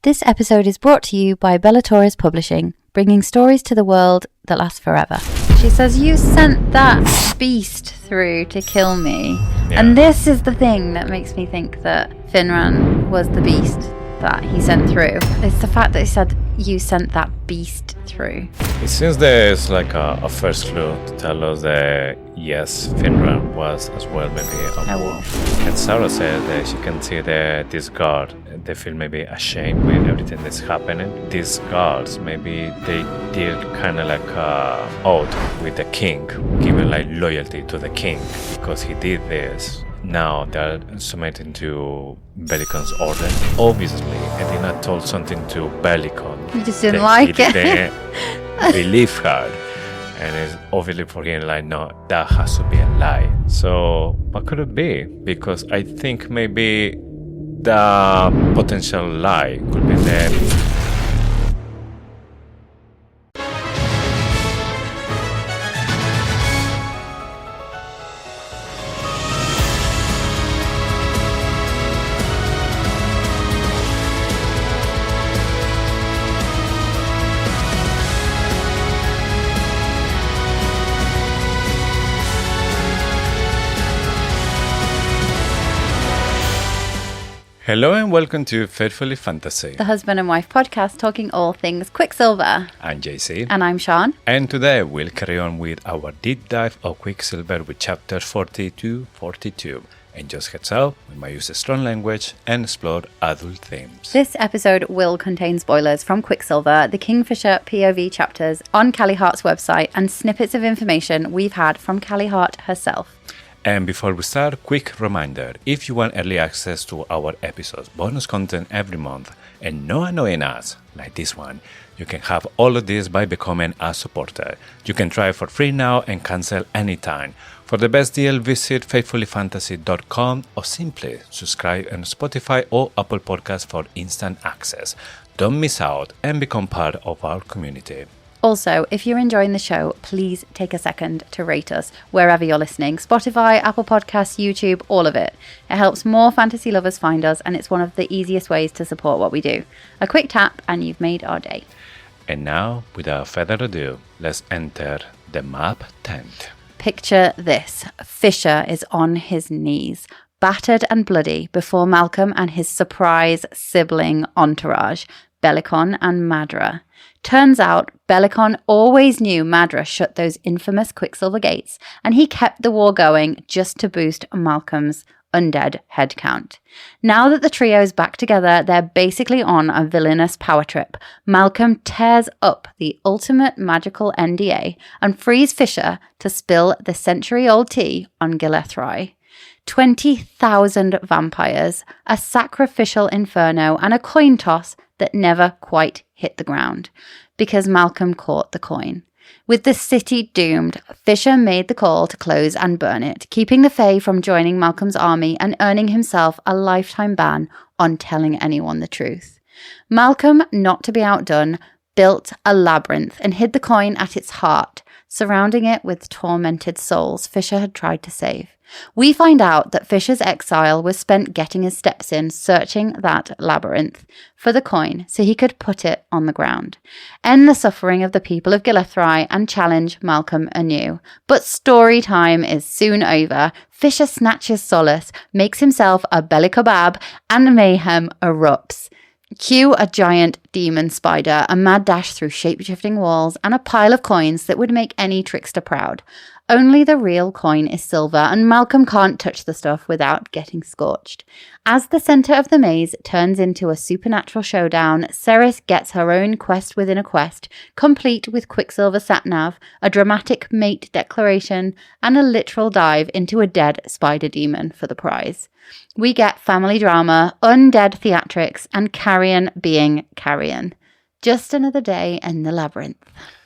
This episode is brought to you by Bellator's Publishing, bringing stories to the world that last forever. She says, you sent that beast through to kill me. Yeah. And this is the thing that makes me think that Finran was the beast that he sent through. It's the fact that he said, you sent that beast through. It seems there's like a first clue to tell us that yes, Finran was as well maybe a wolf. And Sarah said that she can see that this guard, they feel maybe ashamed with everything that's happening. These guards, maybe they did kind of like a oath with the king, giving like loyalty to the king because he did this. Now they're submitting to Belikon's order. Obviously, Edina told something to Belikon. He just didn't like it. Didn't believe her. And it's obviously for him like, no, that has to be a lie. So what could it be? Because I think maybe the potential lie could be that Hello and welcome to Faithfully Fantasy, the husband and wife podcast talking all things Quicksilver. I'm JC. And I'm Sean. And today we'll carry on with our deep dive of Quicksilver with chapters 40 to 42. And just heads up, we might use strong language and explore adult themes. This episode will contain spoilers from Quicksilver, the Kingfisher POV chapters on Callie Hart's website, and snippets of information we've had from Callie Hart herself. And before we start, quick reminder, if you want early access to our episodes, bonus content every month, and no annoying ads like this one, you can have all of this by becoming a supporter. You can try for free now and cancel anytime. For the best deal, visit faithfullyfantasy.com or simply subscribe on Spotify or Apple Podcasts for instant access. Don't miss out and become part of our community. Also, if you're enjoying the show, please take a second to rate us wherever you're listening. Spotify, Apple Podcasts, YouTube, all of it. It helps more fantasy lovers find us, and it's one of the easiest ways to support what we do. A quick tap and you've made our day. And now, without further ado, let's enter the map tent. Picture this. Fisher is on his knees, battered and bloody, before Malcolm and his surprise sibling entourage, Belikon and Madra. Turns out, Belikon always knew Madra shut those infamous Quicksilver gates, and he kept the war going just to boost Malcolm's undead head count. Now that the trio's back together, they're basically on a villainous power trip. Malcolm tears up the ultimate magical NDA and frees Fisher to spill the century-old tea on Gillethrye. 20,000 vampires, a sacrificial inferno, and a coin toss that never quite hit the ground, because Malcolm caught the coin. With the city doomed, Fisher made the call to close and burn it, keeping the Fae from joining Malcolm's army and earning himself a lifetime ban on telling anyone the truth. Malcolm, not to be outdone, built a labyrinth and hid the coin at its heart, surrounding it with tormented souls Fisher had tried to save. We find out that Fisher's exile was spent getting his steps in, searching that labyrinth for the coin so he could put it on the ground, end the suffering of the people of Gillethrye, and challenge Malcolm anew. But story time is soon over. Fisher snatches solace, makes himself a belly kebab, and mayhem erupts. Cue a giant demon spider, a mad dash through shape-shifting walls, and a pile of coins that would make any trickster proud. Only the real coin is silver, and Malcolm can't touch the stuff without getting scorched. As the centre of the maze turns into a supernatural showdown, Ceres gets her own quest within a quest, complete with Quicksilver Satnav, a dramatic mate declaration, and a literal dive into a dead spider demon for the prize. We get family drama, undead theatrics, and Carrion being Carrion. Just another day in the labyrinth.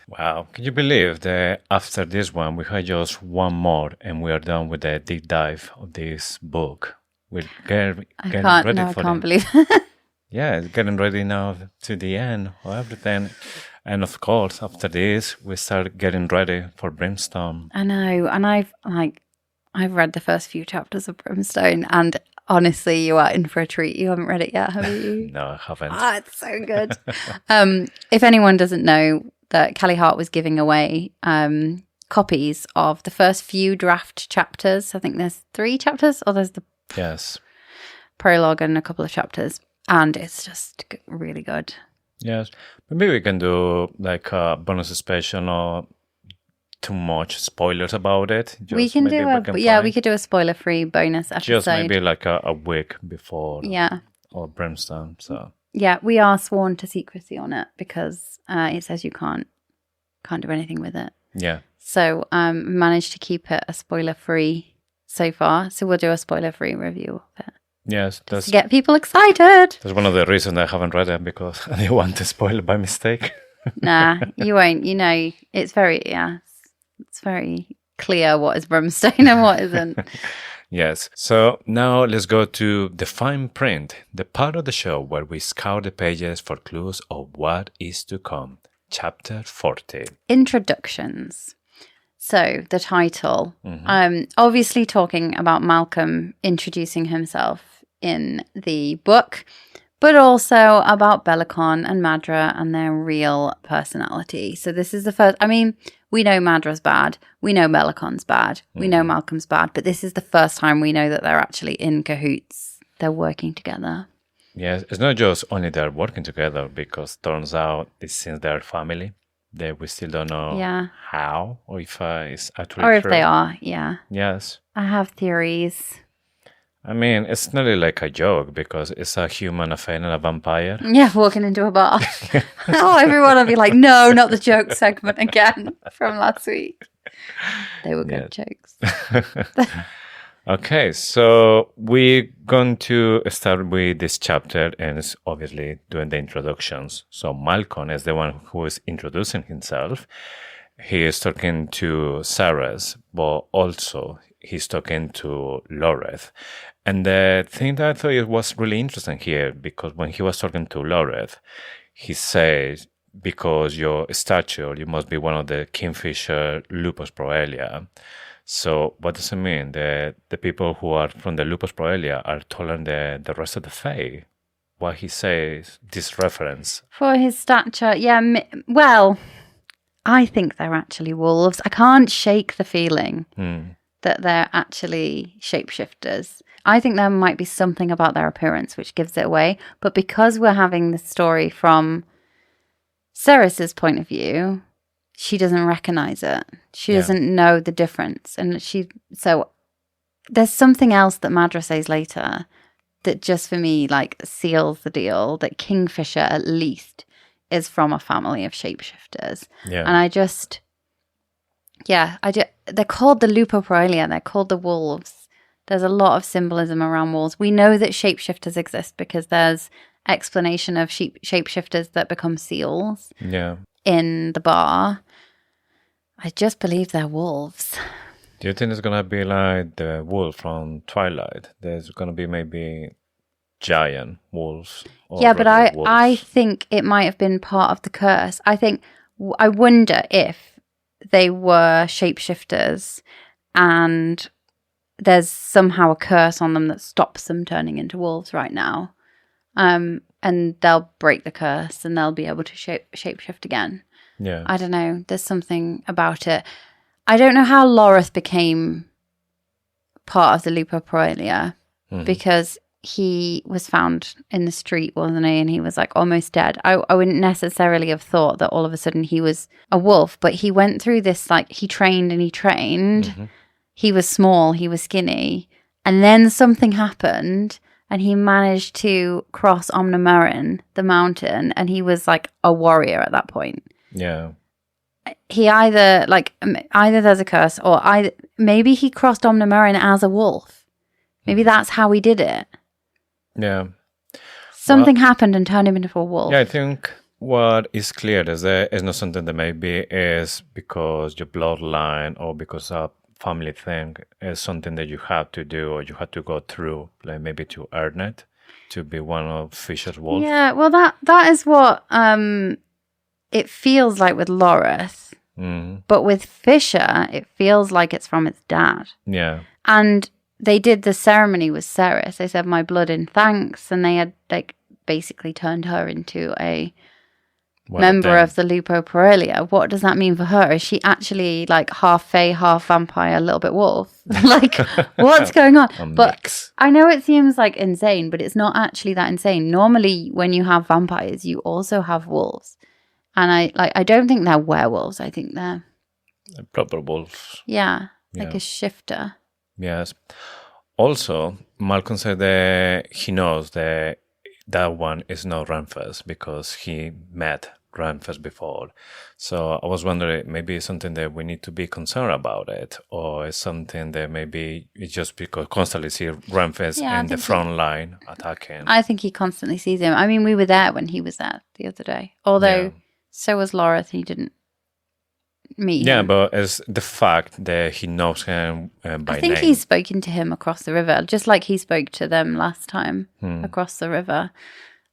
Wow, can you believe that after this one we had just one more and we are done with the deep dive of this book? We're getting ready for it. I can't believe it. Yeah, it's getting ready now to the end of everything. And of course, after this, we start getting ready for Brimstone. I know, and I've read the first few chapters of Brimstone, and honestly, you are in for a treat. You haven't read it yet, have you? No, I haven't. It's so good. If anyone doesn't know, that Kelly Hart was giving away copies of the first few draft chapters. I think there's 3 chapters, or there's the prologue and a couple of chapters, and it's just really good. Yes, maybe we can do like a bonus special or too much spoilers about it. We can we could do a spoiler-free bonus episode. Just maybe like a week before. Yeah. Or Brimstone. So. Yeah, we are sworn to secrecy on it because it says you can't do anything with it. Yeah. So managed to keep it a spoiler-free so far. So we'll do a spoiler-free review of it. Yes, just to get people excited. That's one of the reasons I haven't read it, because I didn't want to spoil it by mistake. Nah, you won't. You know, it's very clear what is Brimstone and what isn't. Yes. So now let's go to the fine print, the part of the show where we scour the pages for clues of what is to come. Chapter 40. Introductions. So the title, obviously talking about Malcolm introducing himself in the book, but also about Belikon and Madra and their real personality. So this is the first, I mean, we know Madra's bad, we know Belikon's bad, we know Malcolm's bad, but this is the first time we know that they're actually in cahoots. They're working together. Yes, it's not just only they're working together, because turns out since they're family, we still don't know how, or if it's actually or if true. They are, yeah. Yes. I have theories. I mean, it's not really like a joke, because it's a human affair and a vampire. Yeah, walking into a bar. Oh, everyone will be like, no, not the joke segment again from last week. They were good jokes. Okay, so we're going to start with this chapter, and it's obviously doing the introductions. So Malcolm is the one who is introducing himself. He is talking to Sarahs, but also he's talking to Lloreth. And the thing that I thought was really interesting here, because when he was talking to Lloreth, he said, because your stature, you must be one of the Kingfisher Lupus Proelia. So what does it mean? The people who are from the Lupus Proelia are taller than the rest of the Fae? What he says, this reference. For his stature, well, I think they're actually wolves. I can't shake the feeling that they're actually shapeshifters. I think there might be something about their appearance which gives it away. But because we're having the story from Ceres's point of view, she doesn't recognize it. She doesn't know the difference. And so there's something else that Madra says later that just for me, like, seals the deal that Kingfisher at least is from a family of shapeshifters. Yeah. And they're called the Lupoproelia. They're called the wolves. There's a lot of symbolism around wolves. We know that shapeshifters exist because there's explanation of shapeshifters that become seals in the bar. I just believe they're wolves. Do you think it's going to be like the wolf from Twilight? There's going to be maybe giant wolves? Yeah, but I think it might have been part of the curse. I wonder if they were shapeshifters and there's somehow a curse on them that stops them turning into wolves right now. And they'll break the curse and they'll be able to shapeshift again. Yeah. I don't know. There's something about it. I don't know how Lloreth became part of the Lupoproelia because he was found in the street, wasn't he? And he was like almost dead. I wouldn't necessarily have thought that all of a sudden he was a wolf, but he went through this, like, he trained. He was small, he was skinny, and then something happened and he managed to cross Omnimerin, the mountain, and he was like a warrior at that point. Yeah. He either there's a curse, or maybe he crossed Omnimerin as a wolf. Maybe that's how he did it. Yeah. Something happened and turned him into a wolf. Yeah, I think what is clear is that it's not something that maybe is because your bloodline or because of family thing. Is something that you have to do or you have to go through, like maybe to earn it, to be one of Fisher's wolves. Yeah, well, that is what it feels like with Lloreth. But with Fisher, it feels like it's from its dad. Yeah. And they did the ceremony with Ceres. They said, my blood in thanks. And they had like basically turned her into a member of the Lupo Paralia. What does that mean for her? Is she actually like half fae, half vampire, a little bit wolf? Like, what's going on? But I know it seems like insane, but it's not actually that insane. Normally, when you have vampires, you also have wolves. And I don't think they're werewolves. I think they're proper wolves. Yeah, like a shifter. Yes. Also, Malcolm said that he knows that one is not Renfest because he met Renfest before. So I was wondering, maybe it's something that we need to be concerned about it, or it's something that maybe it's just because constantly see Renfest in the front line attacking. I think he constantly sees him. I mean, we were there when he was there the other day. Although, so was Lloreth, he didn't meet him. Yeah, but it's the fact that he knows him by name. I think he's spoken to him across the river, just like he spoke to them last time across the river.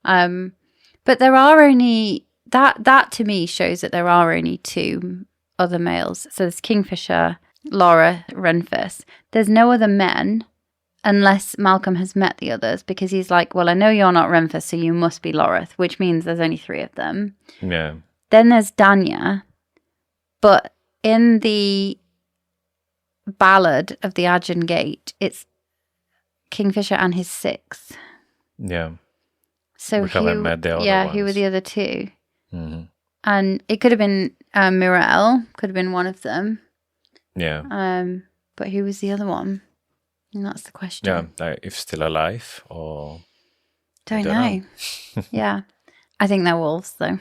But there are only... That to me shows that there are only 2 other males. So there's Kingfisher, Lloreth, Renfest. There's no other men unless Malcolm has met the others, because he's like, well, I know you're not Renfest, so you must be Lloreth, which means there's only 3 of them. Yeah. Then there's Danya, but in the ballad of the Adjan Gate, it's Kingfisher and his 6. Yeah. So we haven't met the other ones. Who were the other 2? Mm-hmm. And it could have been Mirel, could have been one of them. Yeah. But who was the other one? And that's the question. Yeah, if still alive or... Don't know. Yeah. I think they're wolves, though.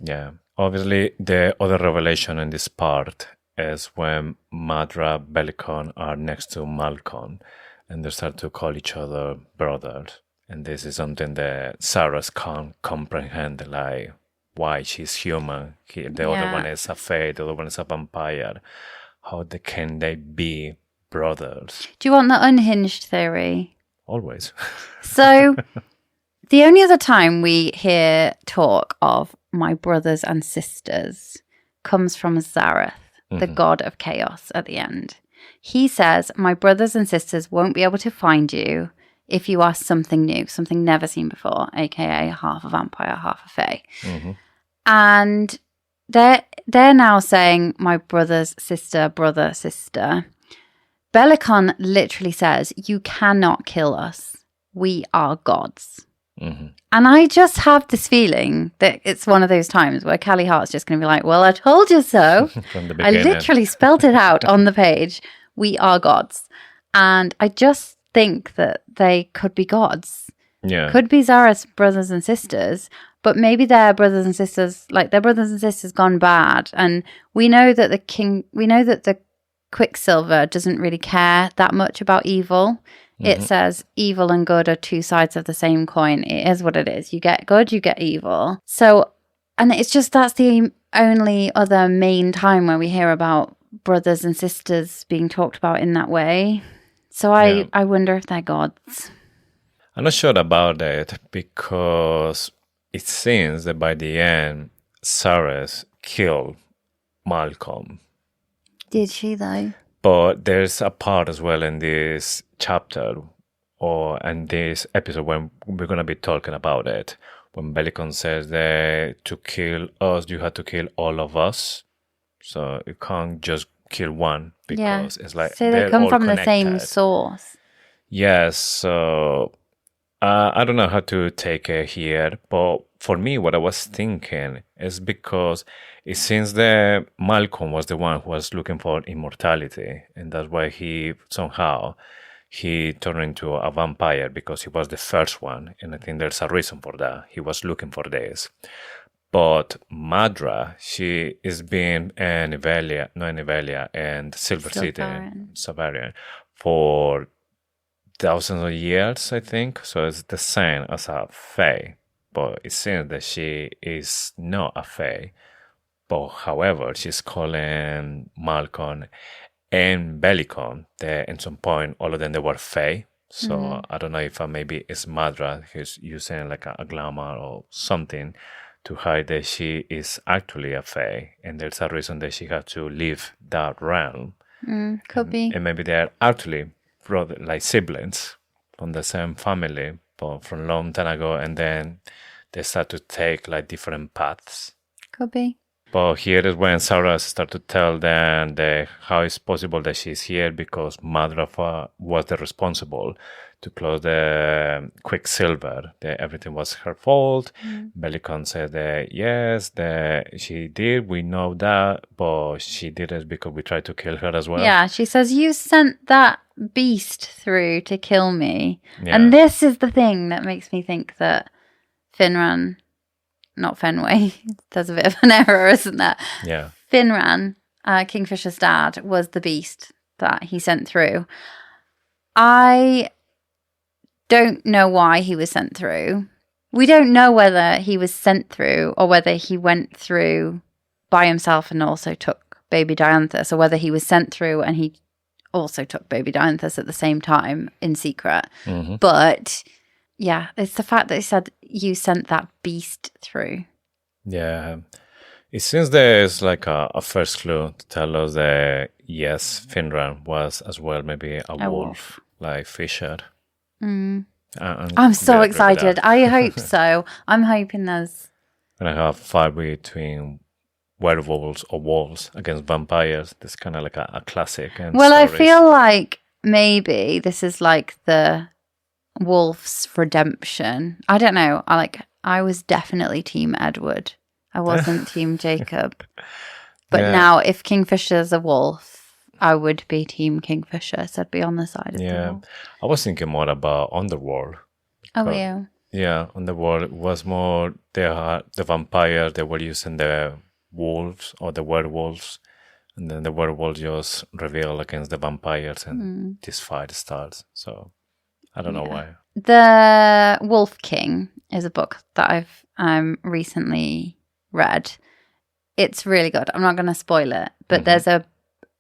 Yeah. Obviously, the other revelation in this part is when Madra, Belikon are next to Malcolm, and they start to call each other brothers. And this is something that Sarah can't comprehend, like why she's human. The other one is a fae, the other one is a vampire. How can they be brothers? Do you want the unhinged theory? Always. So, the only other time we hear talk of my brothers and sisters comes from Zareth, the god of chaos at the end. He says, my brothers and sisters won't be able to find you if you are something new, something never seen before, aka half a vampire, half a fae. And they're now saying, my brother's sister, brother, sister. Belikon literally says, you cannot kill us. We are gods. And I just have this feeling that it's one of those times where Callie Hart's just going to be like, well, I told you so. From the I literally spelled it out on the page. We are gods. And I just think that they could be gods. Yeah. Could be Zara's brothers and sisters, but maybe their brothers and sisters, like their brothers and sisters gone bad. And we know that the Quicksilver doesn't really care that much about evil. It says evil and good are 2 sides of the same coin. It is what it is. You get good, you get evil. So, and it's just that's the only other main time where we hear about brothers and sisters being talked about in that way. So I wonder if they're gods. I'm not sure about it because it seems that by the end, Ceres killed Malcolm. Did she though? But there's a part as well in this chapter and this episode when we're going to be talking about it. When Belikon says that to kill us, you have to kill all of us. So you can't just kill one because it's like so they come from the same source. Yes, so I don't know how to take it here, but for me, what I was thinking is because it seems that Malcolm was the one who was looking for immortality, and that's why he turned into a vampire because he was the first one, and I think there's a reason for that. He was looking for this. But Madra, she is being in Evelia and Silver City, Savarian, for thousands of years, I think. So it's the same as a fae. But it seems that she is not a fae. But however, she's calling Malcolm and Belikon. At some point, all of them, they were fae. So I don't know if maybe it's Madra who's using like a glamour or something to hide that she is actually a fae, and there's a reason that she had to leave that realm. Could be. And maybe they're actually brother, like siblings from the same family, but from long time ago, and then they start to take like different paths. Could be. But here is when Sarah starts to tell them how it's possible that she's here because Madra was the responsible to close the Quicksilver. That everything was her fault. Belikon said that yes, that she did. We know that, but she did it because we tried to kill her as well. Yeah, she says, you sent that beast through to kill me. Yeah. And this is the thing that makes me think that Finran... Not Fenway. There's a bit of an error, isn't there? Yeah. Finran, Kingfisher's dad, was the beast that he sent through. I don't know why he was sent through. We don't know whether he was sent through or whether he went through by himself and also took baby Dianthus, or whether he was sent through and he also took baby Dianthus at the same time in secret. Mm-hmm. But... yeah, it's the fact that he said you sent that beast through. Yeah. It seems there's like a first clue to tell us that, yes, Finran was as well maybe a wolf, like Fisher. I'm so excited. I hope so. I'm hoping there's... going to have a fight between werewolves or wolves against vampires. This kind of like a classic. And well, stories. I feel like maybe this is like the... wolf's redemption. I don't know. I was definitely Team Edward. I wasn't Team Jacob. But now, if Kingfisher's a wolf, I would be Team Kingfisher. So I'd be on the side of the wolf. I was thinking more about Underworld. Oh, yeah. Yeah, Underworld was more the vampires. They were using the wolves or the werewolves, and then the werewolves just rebel against the vampires, and this fight starts. So. I don't know why. The Wolf King is a book that I've recently read. It's really good. I'm not going to spoil it, but there's a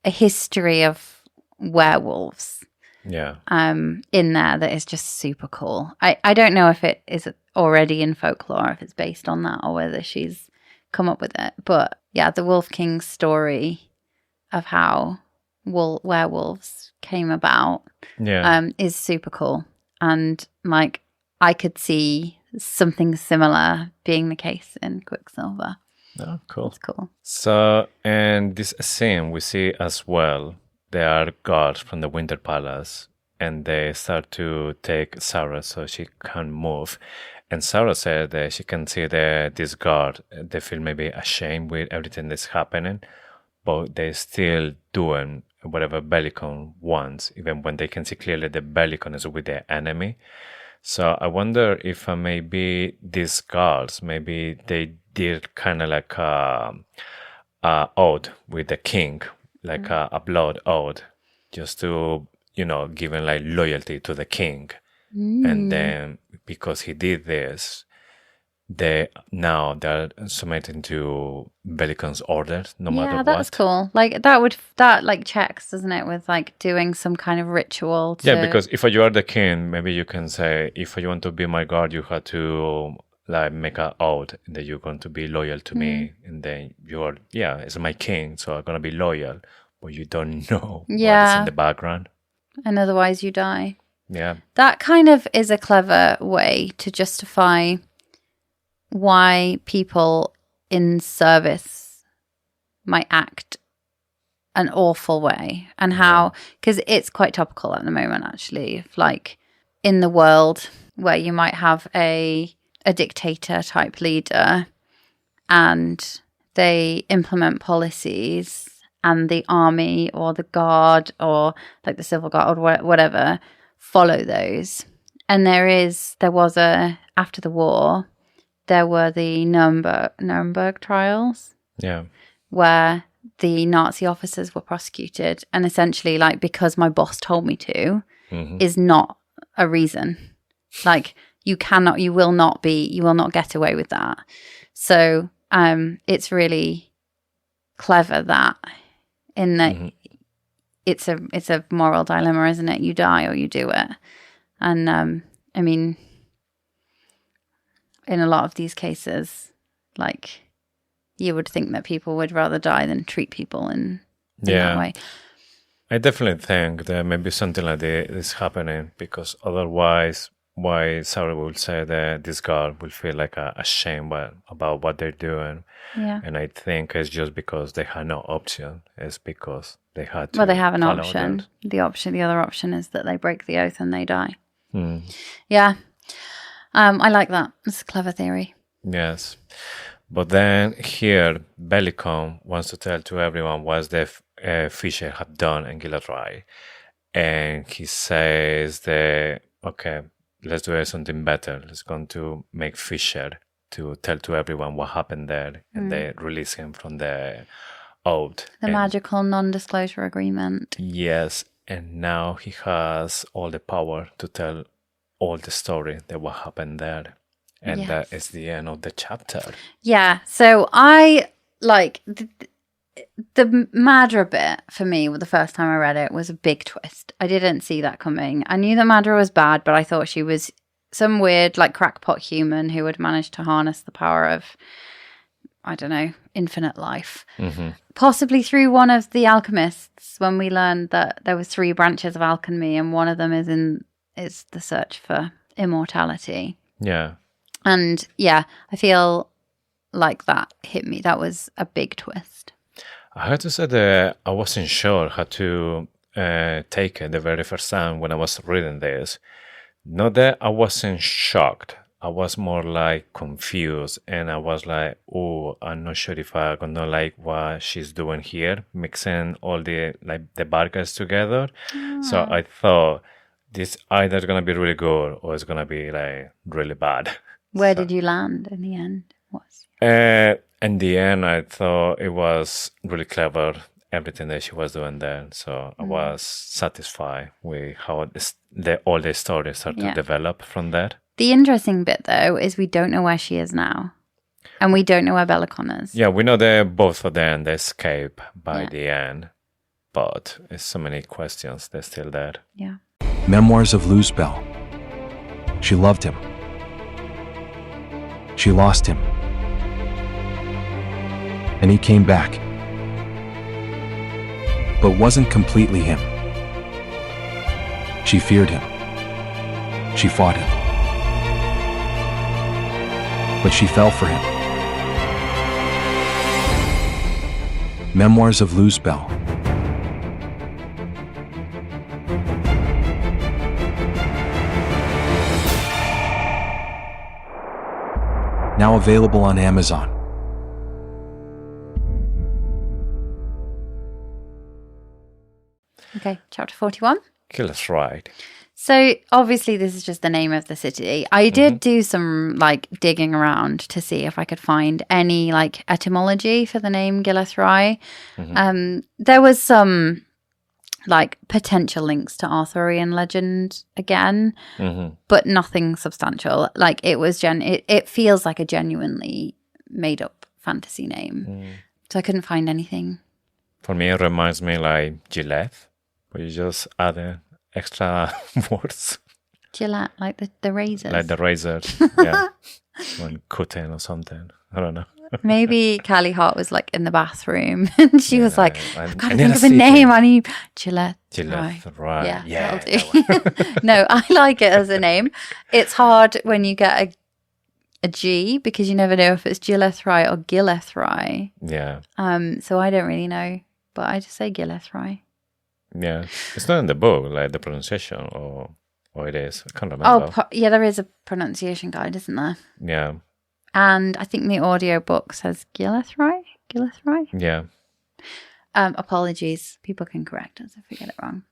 history of werewolves in there that is just super cool. I don't know if it is already in folklore, if it's based on that, or whether she's come up with it. But yeah, the Wolf King's story of how werewolves came about is super cool, and like I could see something similar being the case in Quicksilver. Oh, cool. That's cool. So in this scene we see as well there are guards from the Winter Palace, and they start to take Sarah so she can't move, and Sarah said that she can see this guard, they feel maybe ashamed with everything that's happening, but they're still doing whatever Belikon wants, even when they can see clearly that Belikon is with their enemy. So I wonder if maybe these guards, maybe they did kind of like a oath with the king, like a blood oath, just to, giving like loyalty to the king. And then because he did this, they're submitting to Belikon's orders, no matter what. Yeah, that's cool. Like that checks, doesn't it, with like doing some kind of ritual. Yeah, because if you are the king, maybe you can say, if you want to be my guard, you have to like make an oath that you're going to be loyal to me, and then you're it's my king, so I'm gonna be loyal. But you don't know what is in the background, and otherwise you die. Yeah, that kind of is a clever way to justify why people in service might act an awful way, and how, because it's quite topical at the moment, actually, if like in the world where you might have a dictator type leader and they implement policies and the army or the guard or like the civil guard or whatever follow those. And there was after the war, there were the Nuremberg trials. Yeah. Where the Nazi officers were prosecuted, and essentially like, because my boss told me to, is not a reason. Like you will not get away with that. So it's really clever that in that it's a moral dilemma, isn't it? You die or you do it. And I mean, in a lot of these cases, like, you would think that people would rather die than treat people in that way. I definitely think that maybe something like this is happening because otherwise, why Sarah will say that this girl will feel like ashamed about what they're doing. Yeah. And I think it's just because they had no option. It's because they had to. Well, they have an follow option. that. The other option is that they break the oath and they die. Hmm. Yeah. I like that. It's a clever theory. Yes. But then here, Belikon wants to tell to everyone what the Fisher had done in Gillethrye. And he says that, okay, let's do something better. Let's go to make Fisher to tell to everyone what happened there. And they release him from the oath. The magical non-disclosure agreement. Yes. And now he has all the power to tell all the story that what happened there. And Yes. that is the end of the chapter. Yeah. So I like the Madra bit for me. The first time I read it was a big twist. I didn't see that coming. I knew that Madra was bad, but I thought she was some weird, like, crackpot human who had managed to harness the power of, I don't know, infinite life. Mm-hmm. Possibly through one of the alchemists, when we learned that there was 3 branches of alchemy, and one of them is the search for immortality. Yeah. And yeah, I feel like that hit me. That was a big twist. I had to say that I wasn't sure how to take it the very first time when I was reading this. Not that I wasn't shocked. I was more like confused, and I was like, oh, I'm not sure if I'm gonna like what she's doing here, mixing all the barkers together. So I thought this either gonna be really good or it's gonna be like really bad. Where did you land in the end? In the end, I thought it was really clever, everything that she was doing there. So I was satisfied with how all the stories start to develop from that. The interesting bit, though, is we don't know where she is now. And we don't know where Belikon is. Yeah, we know that both of them, they escape by the end. But there's so many questions, they're still there. Yeah. Memoirs of Luzbel. She loved him. She lost him. And he came back. But wasn't completely him. She feared him. She fought him. But she fell for him. Memoirs of Luzbel. Now available on Amazon. Okay, chapter 41. Gillethrye. So obviously this is just the name of the city. I did do some like digging around to see if I could find any like etymology for the name Gillethrye. There was some like potential links to Arthurian legend again, but nothing substantial. Like it was it feels like a genuinely made up fantasy name. So I couldn't find anything. For me, it reminds me like Gillette, but you just add extra words. Gillette, like the razors. Like the razor, yeah. One cutting or something. I don't know. Maybe Callie Hart was like in the bathroom and she was like, I've got to I need think a of a name. I need Gillette. Gillethrye. Yeah, that'll do. No, I like it as a name. It's hard when you get a G because you never know if it's Gillethrye or Gillethrye. Yeah. So I don't really know, but I just say Gillethrye. Yeah. It's not in the book, like the pronunciation, or it is. I can't remember. Oh, yeah, there is a pronunciation guide, isn't there? Yeah. And I think the audiobook says Gillethrye. Gillethrye? Yeah. Apologies. People can correct us if we get it wrong.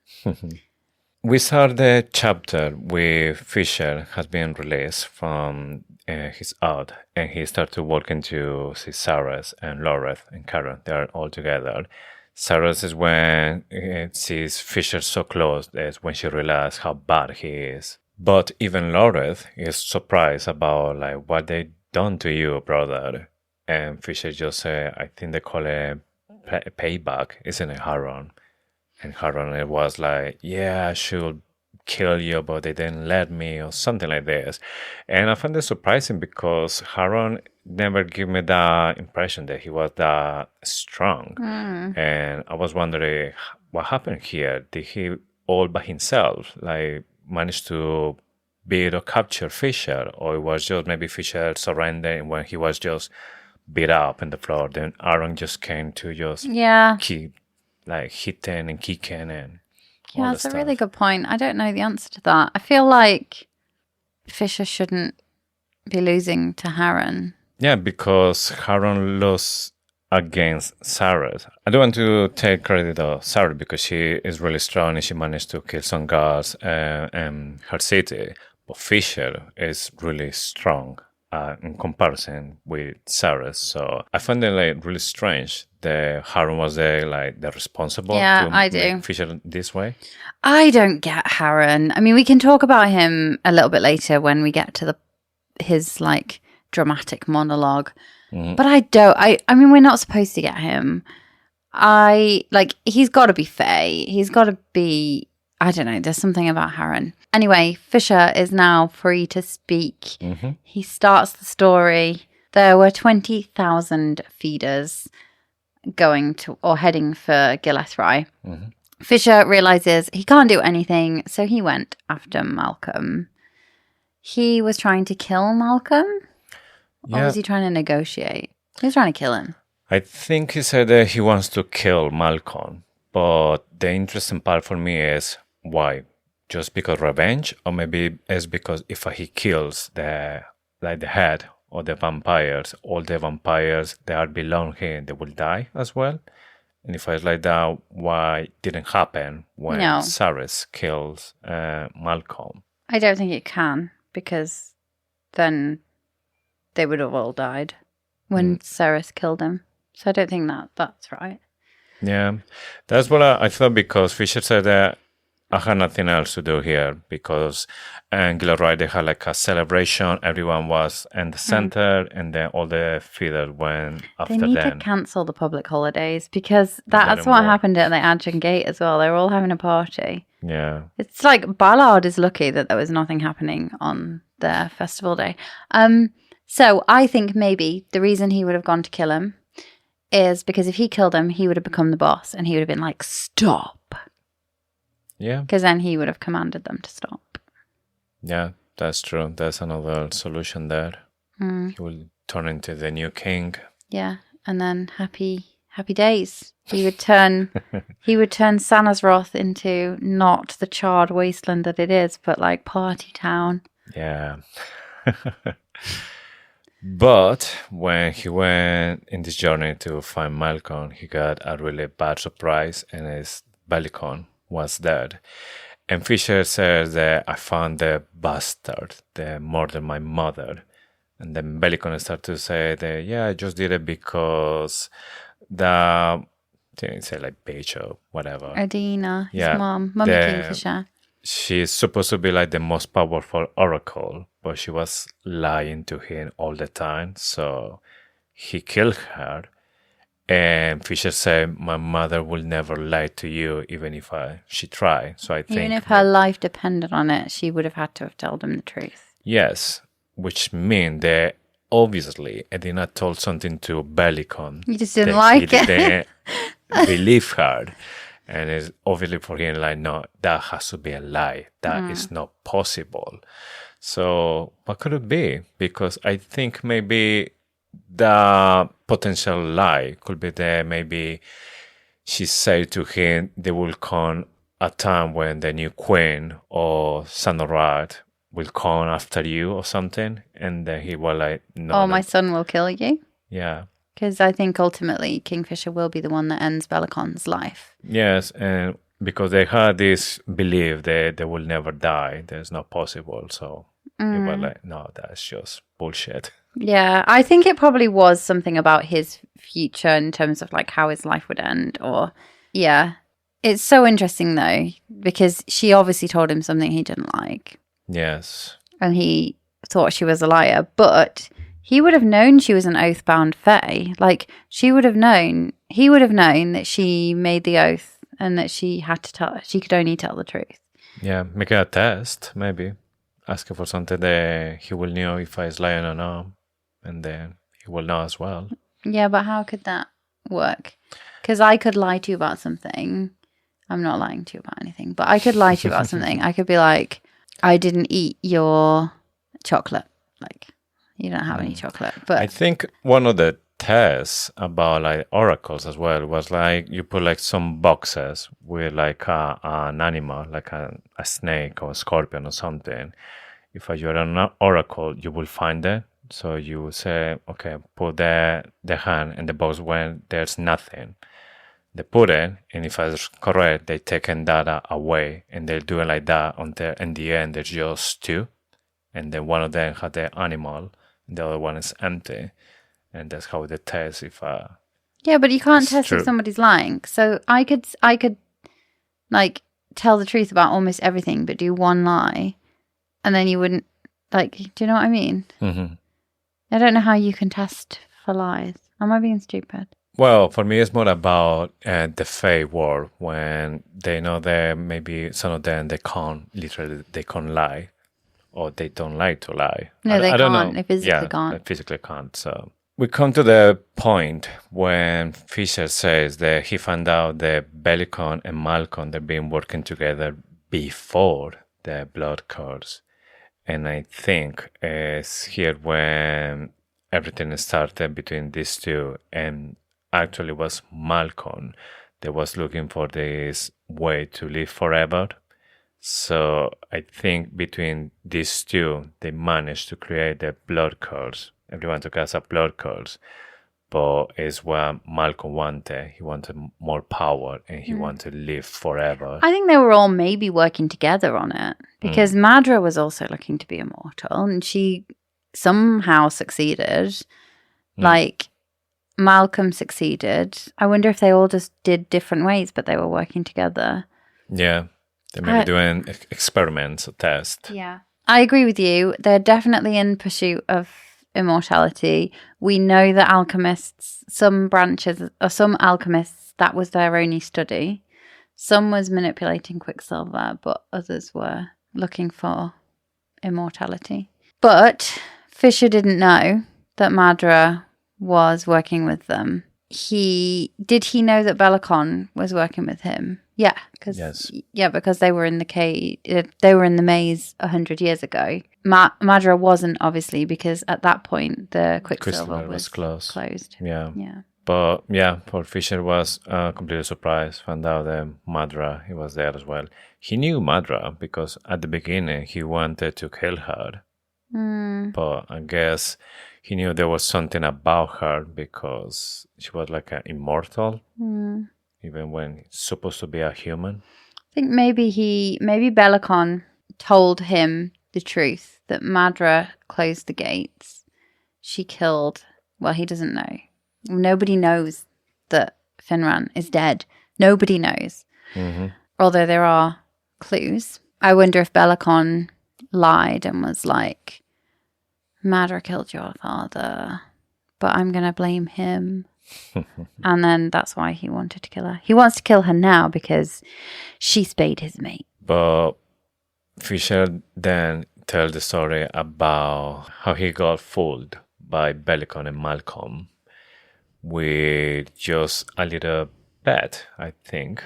We start the chapter with Fisher has been released from his out, and he starts to walk into Sarah's and Lloreth and Carrion. They are all together. Sarah's is when he sees Fisher so close, that's when she realizes how bad he is. But even Lloreth is surprised about like what they done to you, brother. And Fisher just said, I think they call it payback, isn't it, Carrion? And Carrion it was like, yeah, I should kill you, but they didn't let me, or something like this. And I found it surprising because Carrion never gave me that impression that he was that strong. And I was wondering what happened here? Did he all by himself, like, manage to beat or capture Fisher? Or it was just maybe Fisher surrendering when he was just beat up in the floor? Then Aaron just came to just keep, like, hitting and kicking and all that's a stuff. really good point. I don't know the answer to that. I feel like Fisher shouldn't be losing to Harren. Yeah, because Harren lost against Sarah. I don't want to take credit of Sarah because she is really strong and she managed to kill some guards in her city. But Fisher is really strong in comparison with Sarah. So I find it like really strange that Harren was there, like the responsible to make Fisher this way. I don't get Harren. I mean, we can talk about him a little bit later when we get to his like dramatic monologue. But I don't. I mean, we're not supposed to get him. He's got to be Fae. He's got to be. I don't know. There's something about Harren. Anyway, Fisher is now free to speak. He starts the story. There were 20,000 feeders going to or heading for Gillethrye. Fisher realizes he can't do anything, so he went after Malcolm. He was trying to kill Malcolm? Or was he trying to negotiate? He was trying to kill him. I think he said that he wants to kill Malcolm. But the interesting part for me is why? Just because revenge? Or maybe it's because if he kills the head of the vampires, all the vampires that are belong here, they will die as well? And if it's like that, why didn't happen when Sarris kills Malcolm? I don't think it can, because then they would have all died when Sarris killed him. So I don't think that's right. Yeah, that's what I thought, because Fisher said that I had nothing else to do here, because Gillethrye, they had like a celebration. Everyone was in the center, and then all the feeders went after them. They need to cancel the public holidays, because that's what happened at the Adrian Gate as well. They were all having a party. Yeah. It's like Ballard is lucky that there was nothing happening on their festival day. So I think maybe the reason he would have gone to kill him is because if he killed him, he would have become the boss, and he would have been like, stop. Yeah. Because then he would have commanded them to stop. Yeah, that's true. There's another solution there. He will turn into the new king. Yeah, and then happy days. He would turn Sanazroth into not the charred wasteland that it is, but like party town. Yeah. But when he went in this journey to find Malcolm, he got a really bad surprise, and his Belikon was dead. And Fisher says that I found the bastard that murdered my mother. And then Belikon started to say that, yeah, I just did it because say like bitch or whatever. Edina, his mom, Mummy Kingfisher. She's supposed to be like the most powerful oracle, but she was lying to him all the time. So he killed her. And Fisher said, my mother will never lie to you, even if she tried. So I think... Even if her life depended on it, she would have had to have told him the truth. Yes, which means that obviously Edina told something to Belikon. He just didn't like it. He didn't believe her. And it's obviously for him like, no, that has to be a lie. That is not possible. So what could it be? Because I think maybe the potential lie could be that maybe she said to him there will come a time when the new queen or Sandorat will come after you or something. And then he was like, no. Oh, my son will kill you? Yeah. Because I think ultimately Kingfisher will be the one that ends Belikon's life. Yes, and because they had this belief that they will never die, that's not possible. So he was like, no, that's just bullshit. Yeah, I think it probably was something about his future in terms of like how his life would end. Or, yeah. It's so interesting though, because she obviously told him something he didn't like. Yes. And he thought she was a liar, but... he would have known she was an oath-bound fae. Like, he would have known that she made the oath and that she could only tell the truth. Yeah, make a test, maybe. Ask her for something that he will know if I is lying or not. And then he will know as well. Yeah, but how could that work? Because I could lie to you about something I'm not lying to you about anything, but I could lie to you about something. I could be like, I didn't eat your chocolate. Like, you don't have any chocolate. But I think one of the tests about like oracles as well was like you put like some boxes with like an animal, like a snake or a scorpion or something. If you're an oracle, you will find it. So you say, okay, put the hand in the box when there's nothing. They put it, and if it's correct, they taken data away, and they do it like that until in the end there's just two, and then one of them had the animal, and the other one is empty, and that's how they test if. Yeah, but you can't test true. if somebody's lying. So I could like tell the truth about almost everything, but do one lie, and then you wouldn't like. Do you know what I mean? Mm-hmm. I don't know how you can test for lies. Am I being stupid? Well, for me, it's more about the fake world when they know that maybe some of them they can't lie, or they don't like to lie. No, they I don't can't. know. They physically They can't. physically can't. So we come to the point when Fisher says that he found out that Belikon and Malcolm they've been working together before the blood curse, and I think it's here when everything started between these two, and actually was Malcolm that was looking for this way to live forever. So I think between these two, they managed to create the blood curse. Everyone took us a blood curse, but it's what Malcolm wanted. He wanted more power, and he wanted to live forever. I think they were all maybe working together on it because Madra was also looking to be immortal, and she somehow succeeded. Like Malcolm succeeded. I wonder if they all just did different ways, but they were working together. Yeah, they may be doing experiments or tests. Yeah, I agree with you. They're definitely in pursuit of immortality. We know that alchemists, some alchemists, that was their only study. Some was manipulating Quicksilver, but others were looking for immortality. But Fisher didn't know that Madra was working with them. Did he know that Belikon was working with him? Yeah, because they were in the cave. They were in the maze 100 years ago. Madra wasn't, obviously, because at that point the Quicksilver was closed. Yeah. Yeah. But yeah, for Fisher was completely surprised. Found out that Madra he was there as well. He knew Madra because at the beginning he wanted to kill her. But I guess he knew there was something about her because she was like an immortal, even when he's supposed to be a human. I think maybe Belikon told him the truth that Madra closed the gates. She killed. Well, he doesn't know. Nobody knows that Finran is dead. Nobody knows. Although there are clues. I wonder if Belikon lied and was like, Madra killed your father, but I'm going to blame him. And then that's why he wanted to kill her. He wants to kill her now because she spayed his mate. But Fisher then tells the story about how he got fooled by Belikon and Malcolm with just a little bet, I think.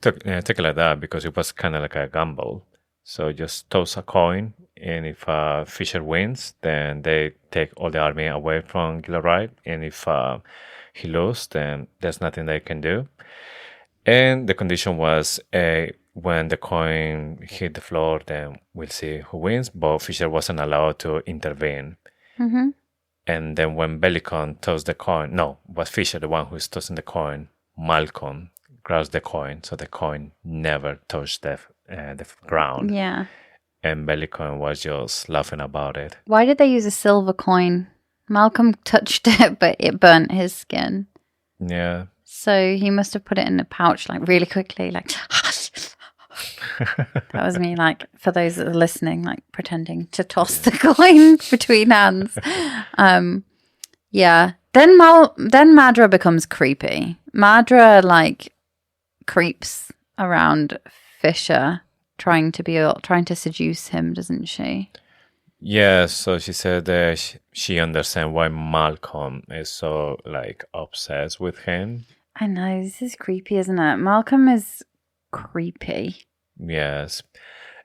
Take it like that because it was kind of like a gamble. So just toss a coin, and if Fisher wins, then they take all the army away from Gillethrye, and if he loses, then there's nothing they can do. And the condition was when the coin hit the floor, then we'll see who wins, but Fisher wasn't allowed to intervene. And then when Belikon tossed the coin, was Fisher the one who's tossing the coin, Malcolm grabs the coin, so the coin never touched the ground. Yeah. And Belikon was just laughing about it. Why did they use a silver coin? Malcolm touched it, but it burnt his skin. Yeah. So he must have put it in a pouch, like really quickly, like. That was me, like, for those that are listening, like pretending to toss the coin between hands. Yeah. Then Madra becomes creepy. Madra like creeps around Fisher, trying to seduce him, doesn't she? Yeah, so she said that she understands why Malcolm is so like obsessed with him. I know, this is creepy, isn't it? Malcolm is creepy. Yes.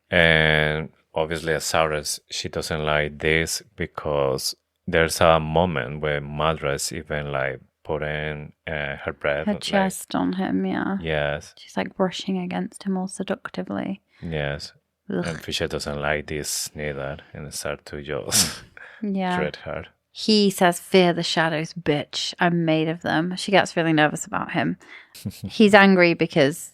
And obviously, as Cyrus, she doesn't like this because there's a moment where Madra is even like putting her breath. Her chest on him, yeah. Yes. She's like brushing against him all seductively. Yes. Ugh. And Fisher doesn't like this neither and start to just treat her. He says, "Fear the shadows, bitch. I'm made of them." She gets really nervous about him. He's angry because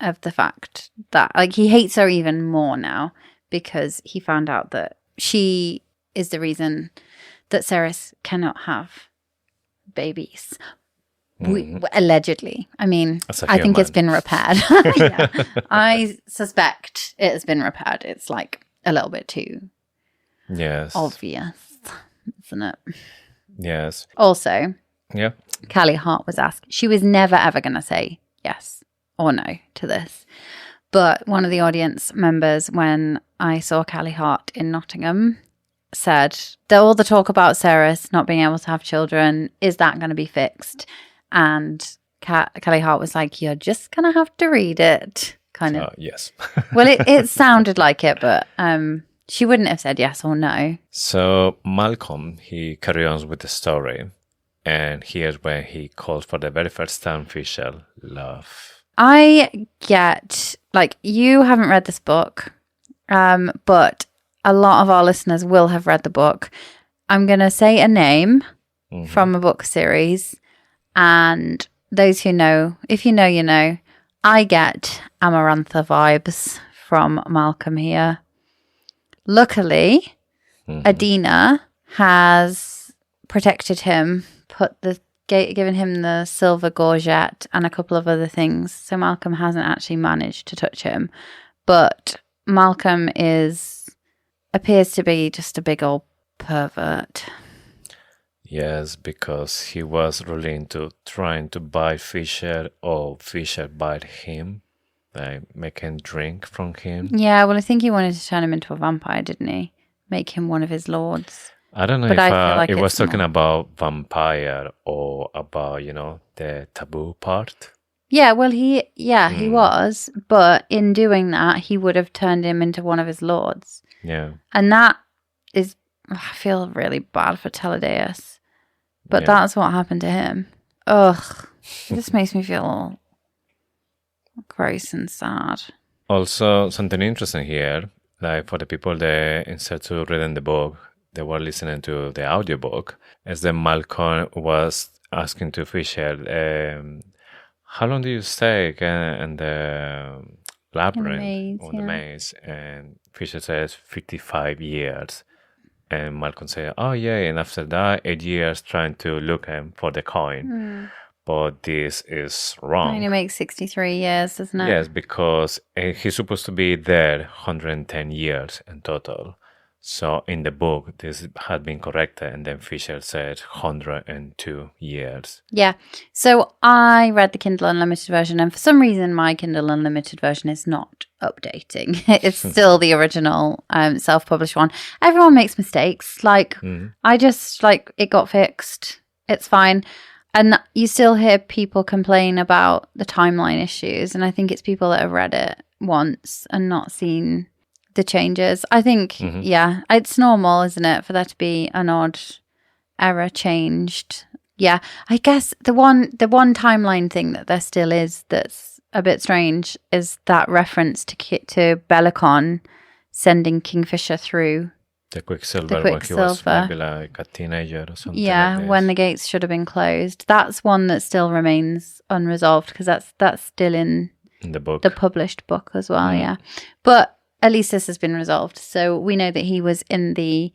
of the fact that, like, he hates her even more now because he found out that she is the reason that Ceres cannot have babies. Allegedly. I mean, I think it's been repaired. Yeah. I suspect it has been repaired. It's like a little bit too obvious, isn't it? Yes. Also, yeah, Callie Hart was asked. She was never ever going to say yes or no to this. But one of the audience members, when I saw Callie Hart in Nottingham, said, all the talk about Ceres not being able to have children, is that going to be fixed? And Callie Hart was like, you're just going to have to read it. Kind of. Yes. Well, it sounded like it, but she wouldn't have said yes or no. So Malcolm, he carries on with the story. And here's when he calls for the very first time Fisher love. I get, like, you haven't read this book, but a lot of our listeners will have read the book. I'm going to say a name from a book series. And those who know, if you know, you know, I get Amarantha vibes from Malcolm here. Luckily, Edina has protected him, given him the silver gorget and a couple of other things. So Malcolm hasn't actually managed to touch him. But Malcolm appears to be just a big old pervert. Yes, because he was really into trying to buy Fisher or Fisher buy him, like make him drink from him. Yeah, well, I think he wanted to turn him into a vampire, didn't he? Make him one of his lords. I don't know if it was talking about vampire or about, the taboo part. Yeah, well, he was. But in doing that, he would have turned him into one of his lords. Yeah. And that is, I feel really bad for Teledeus. But that's what happened to him. Ugh. It just makes me feel gross and sad. Also, something interesting here, like for the people that instead of reading the book, they were listening to the audiobook, as the Malcolm was asking to Fisher, how long do you stay in the labyrinth or the maze? And Fisher says 55 years. And Malcolm said, oh, yeah, and after that, 8 years trying to look him for the coin. But this is wrong. Only makes 63 years, doesn't it? Yes, because he's supposed to be there 110 years in total. So in the book, this had been corrected, and then Fisher said 102 years. Yeah. So I read the Kindle Unlimited version, and for some reason, my Kindle Unlimited version is not updating. It's still the original self-published one. Everyone makes mistakes. I just, it got fixed. It's fine. And you still hear people complain about the timeline issues, and I think it's people that have read it once and not seen the changes. I think, it's normal, isn't it, for there to be an odd error changed. Yeah, I guess the one timeline thing that there still is that's a bit strange is that reference to Belikon sending Kingfisher through the Quicksilver when he was maybe like a teenager or something. Yeah, when the gates should have been closed. That's one that still remains unresolved because that's still in the book, the published book as well. Yeah, but at least this has been resolved. So we know that he was in the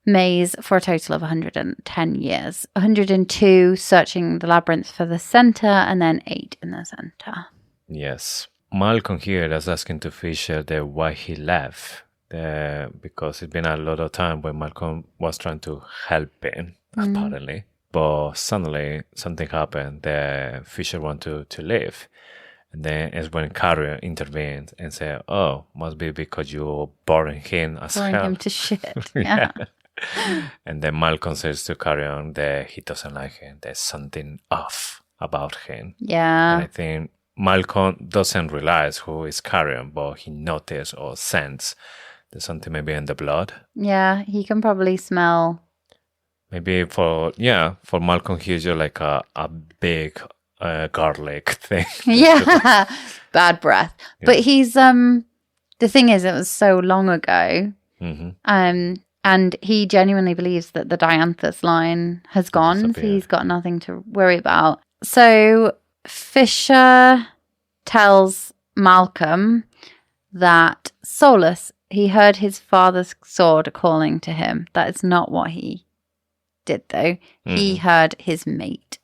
maze for a total of 110 years. 102 searching the labyrinth for the center, and then 8 in the center. Yes. Malcolm here is asking to Fisher why he left. Because it's been a lot of time when Malcolm was trying to help him, apparently. But suddenly something happened that Fisher wanted to leave. And then it's when Carrion intervened and said, oh, must be because you're boring him as hell. Boring him to shit, yeah. And then Malcolm says to Carrion that he doesn't like him. There's something off. about him. Yeah. And I think Malcolm doesn't realize who is Carrion, but he notices or sense there's something maybe in the blood. Yeah, he can probably smell. Maybe for Malcolm, he's just like a big garlic thing. Yeah, bad breath. Yeah. But he's the thing is, it was so long ago, and he genuinely believes that the Dianthus line has gone, so he's got nothing to worry about. So Fisher tells Malcolm that Solus, he heard his father's sword calling to him. That is not what he did, though. He heard his mate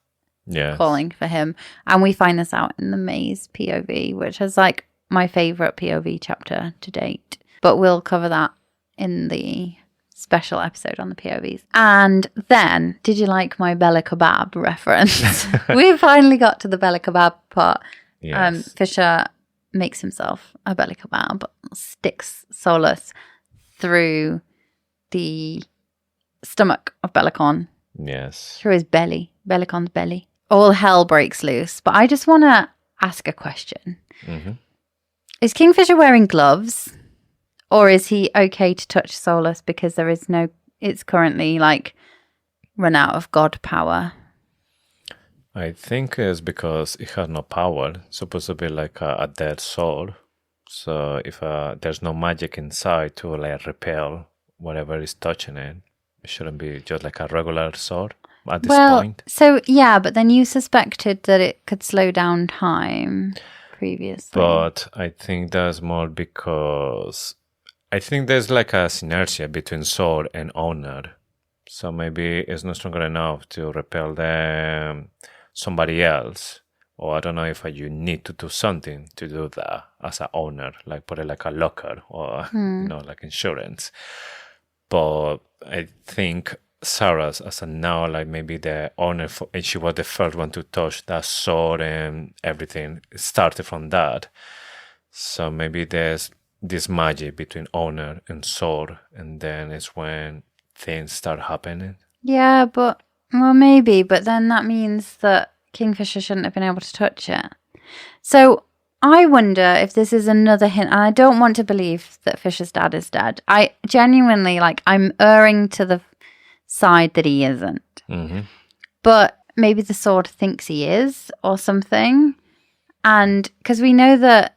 calling for him. And we find this out in the Maze POV, which is like my favourite POV chapter to date. But we'll cover that in the special episode on the POVs. And then, did you like my Bella Kebab reference? We finally got to the Bella Kebab part. Yes. Fisher makes himself a Bella Kebab, sticks Solus through the stomach of Belikon. Yes. Through his belly. Belikon's belly. All hell breaks loose. But I just want to ask a question. Is Kingfisher wearing gloves? Or is he okay to touch Solus because there is no... It's currently, like, run out of god power? I think it's because it has no power. It's supposed to be like a dead sword. So if there's no magic inside to like repel whatever is touching it, it shouldn't be just like a regular sword at this point. So yeah, but then you suspected that it could slow down time previously. But I think that's more because I think there's like a synergy between sword and owner. So maybe it's not stronger enough to repel somebody else. Or I don't know if you need to do something to do that as an owner, like put it like a locker or, like insurance. But I think Sarah's as a now, like maybe the owner, and she was the first one to touch that sword and everything. It started from that. So maybe there's this magic between owner and sword, and then it's when things start happening. Yeah, but, well, maybe, but then that means that Kingfisher shouldn't have been able to touch it. So I wonder if this is another hint, and I don't want to believe that Fisher's dad is dead. I genuinely, I'm erring to the side that he isn't. But maybe the sword thinks he is, or something. And because we know that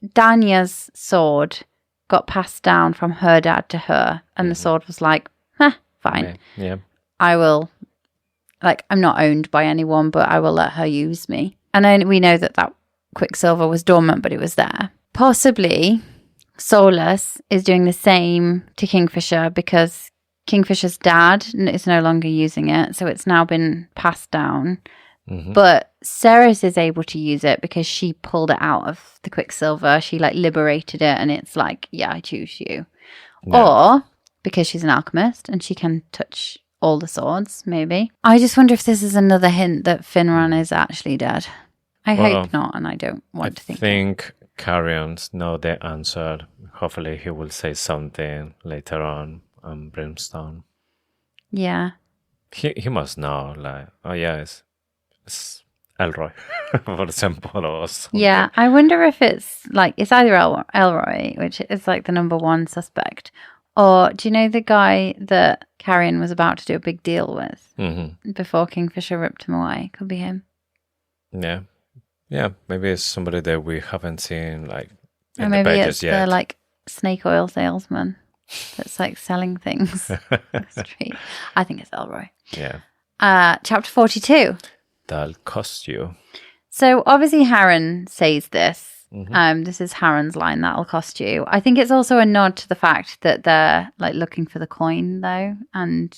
Danya's sword got passed down from her dad to her, and the sword was like, fine. Yeah. I will, I'm not owned by anyone, but I will let her use me. And then we know that Quicksilver was dormant, but it was there. Possibly Solus is doing the same to Kingfisher because Kingfisher's dad is no longer using it, so it's now been passed down. But Ceres is able to use it because she pulled it out of the Quicksilver. She liberated it, and it's like, yeah, I choose you. Yeah. Or because she's an alchemist and she can touch all the swords, maybe. I just wonder if this is another hint that Finran is actually dead. I hope not, and I don't want to think. I think Carrions know the answer. Hopefully he will say something later on Brimstone. Yeah. He must know, it's Elroy, for example, or something. Yeah, I wonder if it's either Elroy, which is the number one suspect, or do you know the guy that Carrion was about to do a big deal with before Kingfisher ripped him away? Could be him. Yeah. Yeah, maybe it's somebody that we haven't seen in or maybe the it's yet. The snake oil salesman that's selling things on the street. I think it's Elroy. Yeah. Chapter 42. That'll cost you. So obviously Harren says this. This is Harren's line, that'll cost you. I think it's also a nod to the fact that they're looking for the coin though, and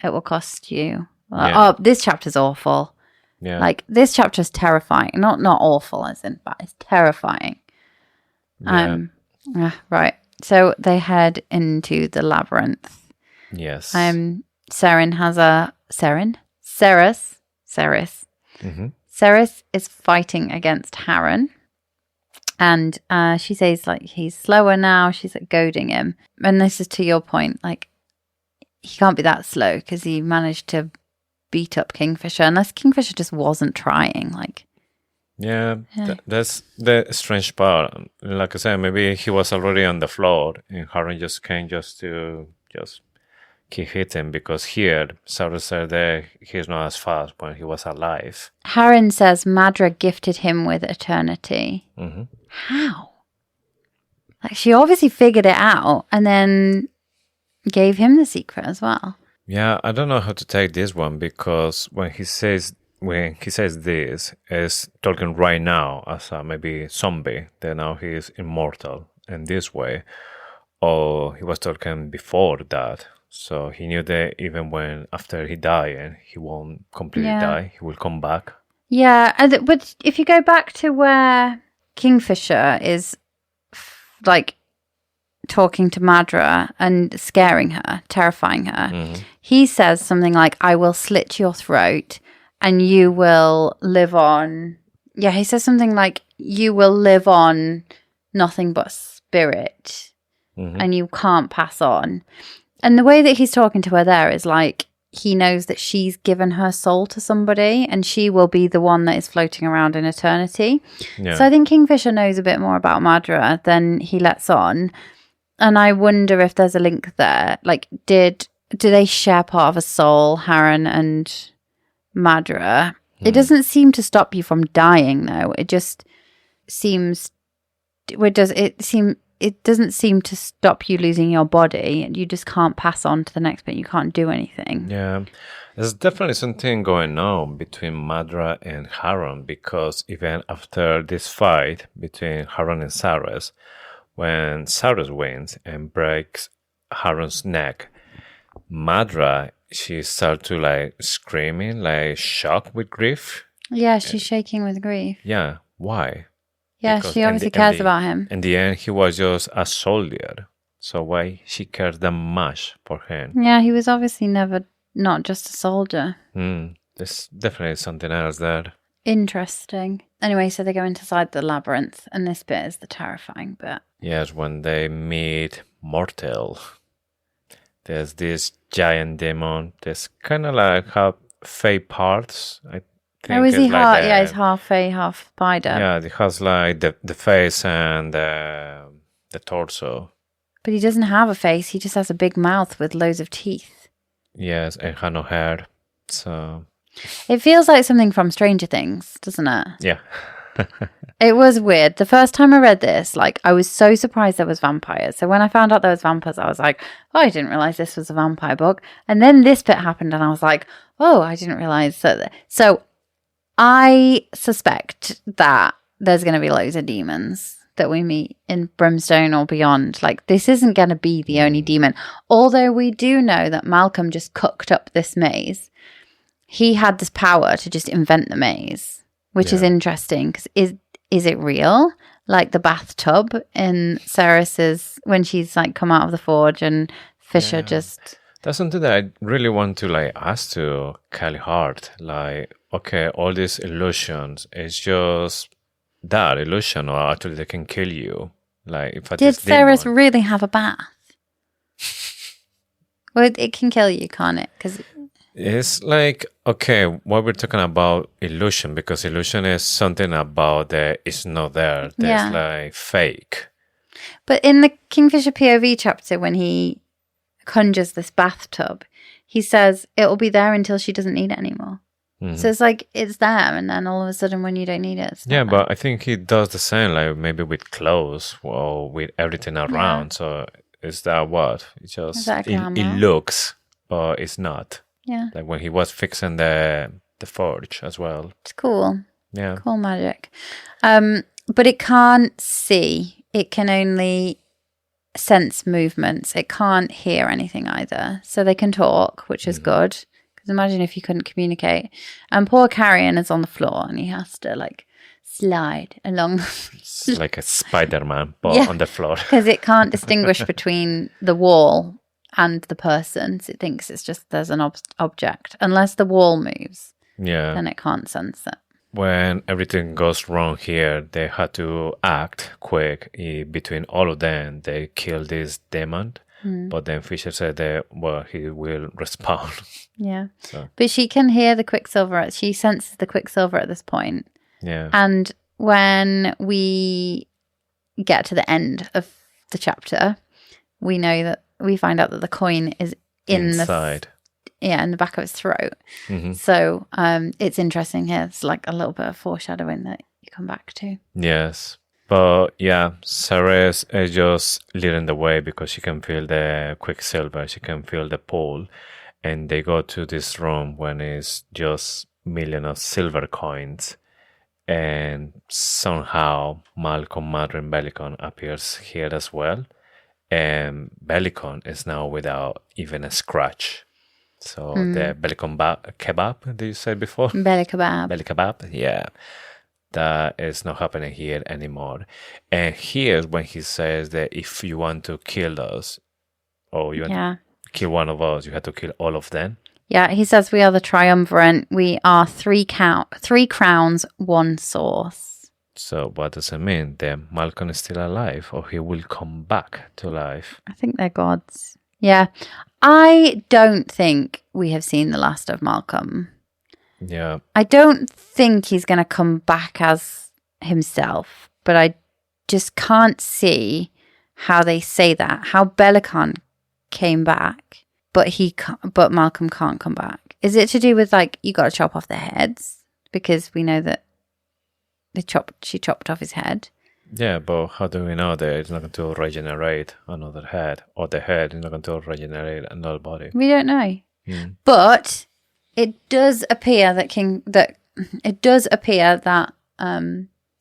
it will cost you. Oh, this chapter's awful. Yeah. This chapter's terrifying. Not awful as in bad, it's terrifying. Yeah. Right. So they head into the labyrinth. Yes. Ceres has a Ceres. Ceres is fighting against Harren. And she says he's slower now. She's goading him. And this is to your point, he can't be that slow because he managed to beat up Kingfisher, unless Kingfisher just wasn't trying. Like, Yeah, that's the strange part. Like I said, maybe he was already on the floor, and Harren just came just to just keep hitting, because here, Cyrus said that he's not as fast when he was alive. Harren says Madra gifted him with eternity. Mm-hmm. How? Like, she obviously figured it out and then gave him the secret as well. Yeah, I don't know how to take this one, because when he says this, is talking right now as a maybe zombie, that now he is immortal in this way, or he was talking before that. So he knew that even when after he died, he won't completely die. He will come back. Yeah, but if you go back to where Kingfisher is like talking to Madra and scaring her, terrifying her, he says something like, "I will slit your throat and you will live on." Yeah, he says something like, "You will live on nothing but spirit and you can't pass on." And the way that he's talking to her there is like he knows that she's given her soul to somebody and she will be the one that is floating around in eternity. Yeah. So I think Kingfisher knows a bit more about Madra than he lets on. And I wonder if there's a link there. Like, do they share part of a soul, Harren and Madra? It doesn't seem to stop you from dying, though. It just seems... It doesn't seem to stop you losing your body. You just can't pass on to the next bit. You can't do anything. Yeah. There's definitely something going on between Madra and Harren, because even after this fight between Harren and Cyrus, when Cyrus wins and breaks Harren's neck, Madra, she starts to like screaming, like shocked with grief. Yeah, she's shaking with grief. Yeah. Why? Yeah, because she obviously cares about him. In the end, he was just a soldier. So why she cares that much for him? Yeah, he was obviously not just a soldier. There's definitely something else there. Interesting. Anyway, so they go inside the labyrinth, and this bit is the terrifying bit. Yes, when they meet Mortal, there's this giant demon. There's kind of like have fake parts. Oh, is he half? Like he's half fae, half spider. Yeah, it has like the face and the torso. But he doesn't have a face. He just has a big mouth with loads of teeth. Yes, and has no hair. So it feels like something from Stranger Things, doesn't it? Yeah. It was weird. The first time I read this, like, I was so surprised there was vampires. So when I found out there was vampires, I was like, oh, I didn't realize this was a vampire book. And then this bit happened, and I was like, oh, I didn't realize that. So I suspect that there's going to be loads of demons that we meet in Brimstone or beyond. Like, this isn't going to be the only demon. Although we do know that Malcolm just cooked up this maze. He had this power to just invent the maze, which is interesting, because is it real? Like the bathtub in Ceres's, when she's like come out of the forge and Fisher just... That's something that I really want to like ask to Kelly Hart. Like, okay, all these illusions, it's just that illusion, or actually they can kill you. Like, if did Ceres really have a bath? Well, it can kill you, can't it? Because it's like, okay, what we're talking about illusion, because illusion is something about that is not there. That's like fake. But in the Kingfisher POV chapter, when he conjures this bathtub, he says it'll be there until she doesn't need it anymore. So it's like it's there, and then all of a sudden when you don't need it, it's not but I think he does the same, like maybe with clothes or with everything around. So is that what? It's just it looks, but it's not. Yeah. Like when he was fixing the forge as well. It's cool. Yeah. Cool magic. But it can't see. It can only sense movements. It can't hear anything either. So they can talk, which is good. Because imagine if you couldn't communicate. And poor Carrion is on the floor and he has to like slide along. It's like a Spider-Man, but on the floor. Because it can't distinguish between the wall and the person. So it thinks it's just there's an object. Unless the wall moves. Yeah. Then it can't sense it. When everything goes wrong here, they had to act quick. Between all of them, they kill this demon. But then Fisher said that, well, he will respawn. Yeah. So. But she can hear the Quicksilver. She senses the Quicksilver at this point. Yeah. And when we get to the end of the chapter, we find out that the coin is inside. In the back of his throat. So it's interesting here. It's like a little bit of foreshadowing that you come back to. Yes. But yeah, Ceres is just leading the way because she can feel the Quicksilver. She can feel the pull. And they go to this room when it's just millions of silver coins. And somehow Malcolm, Madra, and Belikon appears here as well. And Belikon is now without even a scratch. So the Belikon kebab, did you say before? Belikebab. Belikebab, yeah. That is not happening here anymore. And here's when he says that if you want to kill us, or you want to kill one of us, you have to kill all of them. Yeah, he says we are the triumvirate. We are three crowns, one source. So what does it mean? That Malcolm is still alive, or he will come back to life? I think they're gods. Yeah. I don't think we have seen the last of Malcolm. Yeah. I don't think he's going to come back as himself, but I just can't see how they say that. How Belikon came back, but Malcolm can't come back. Is it to do with like you got to chop off their heads because we know that she chopped off his head? Yeah, but how do we know that it's not going to regenerate another head, or the head is not going to regenerate another body? We don't know, but it does appear that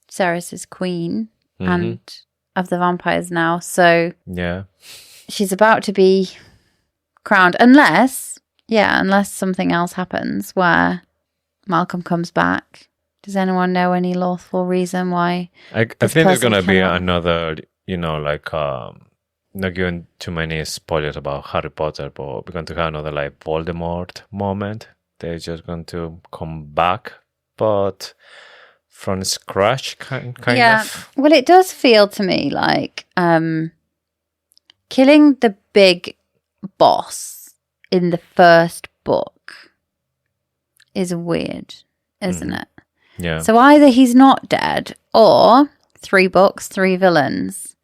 Ceres is queen and of the vampires now. So yeah, she's about to be crowned, unless something else happens where Malcolm comes back. Does anyone know any lawful reason why? I think there's going to be another, like, not giving too many spoilers about Harry Potter, but we're going to have another, like, Voldemort moment. They're just going to come back, but from scratch, kind of. Well, it does feel to me like killing the big boss in the first book is weird, isn't it? Yeah. So either he's not dead, or 3 books, 3 villains.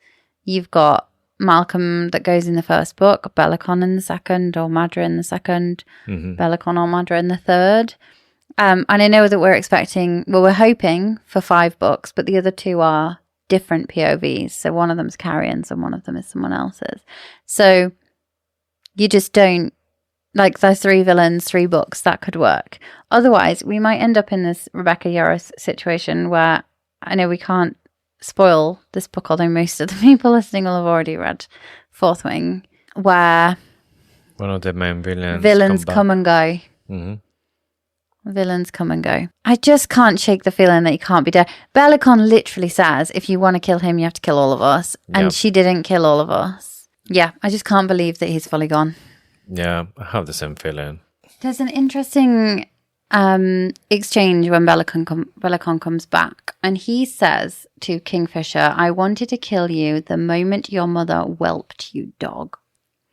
You've got Malcolm that goes in the first book, Belikon in the second, or Madra in the second, Belikon or Madra in the third. And I know that we're hoping for 5 books, but the other 2 are different POVs. So one of them is Carrion's and one of them is someone else's. So you just don't, like those 3 villains, 3 books, that could work. Otherwise, we might end up in this Rebecca Yarros situation where I know we can't spoil this book, although most of the people listening will have already read Fourth Wing, where one of the main villains come and go. Villains come and go. I just can't shake the feeling that he can't be dead. Belikon literally says, if you want to kill him, you have to kill all of us. And she didn't kill all of us. Yeah, I just can't believe that he's fully gone. Yeah, I have the same feeling. There's an interesting exchange when Belikon comes back, and he says to Kingfisher, I wanted to kill you the moment your mother whelped you, dog.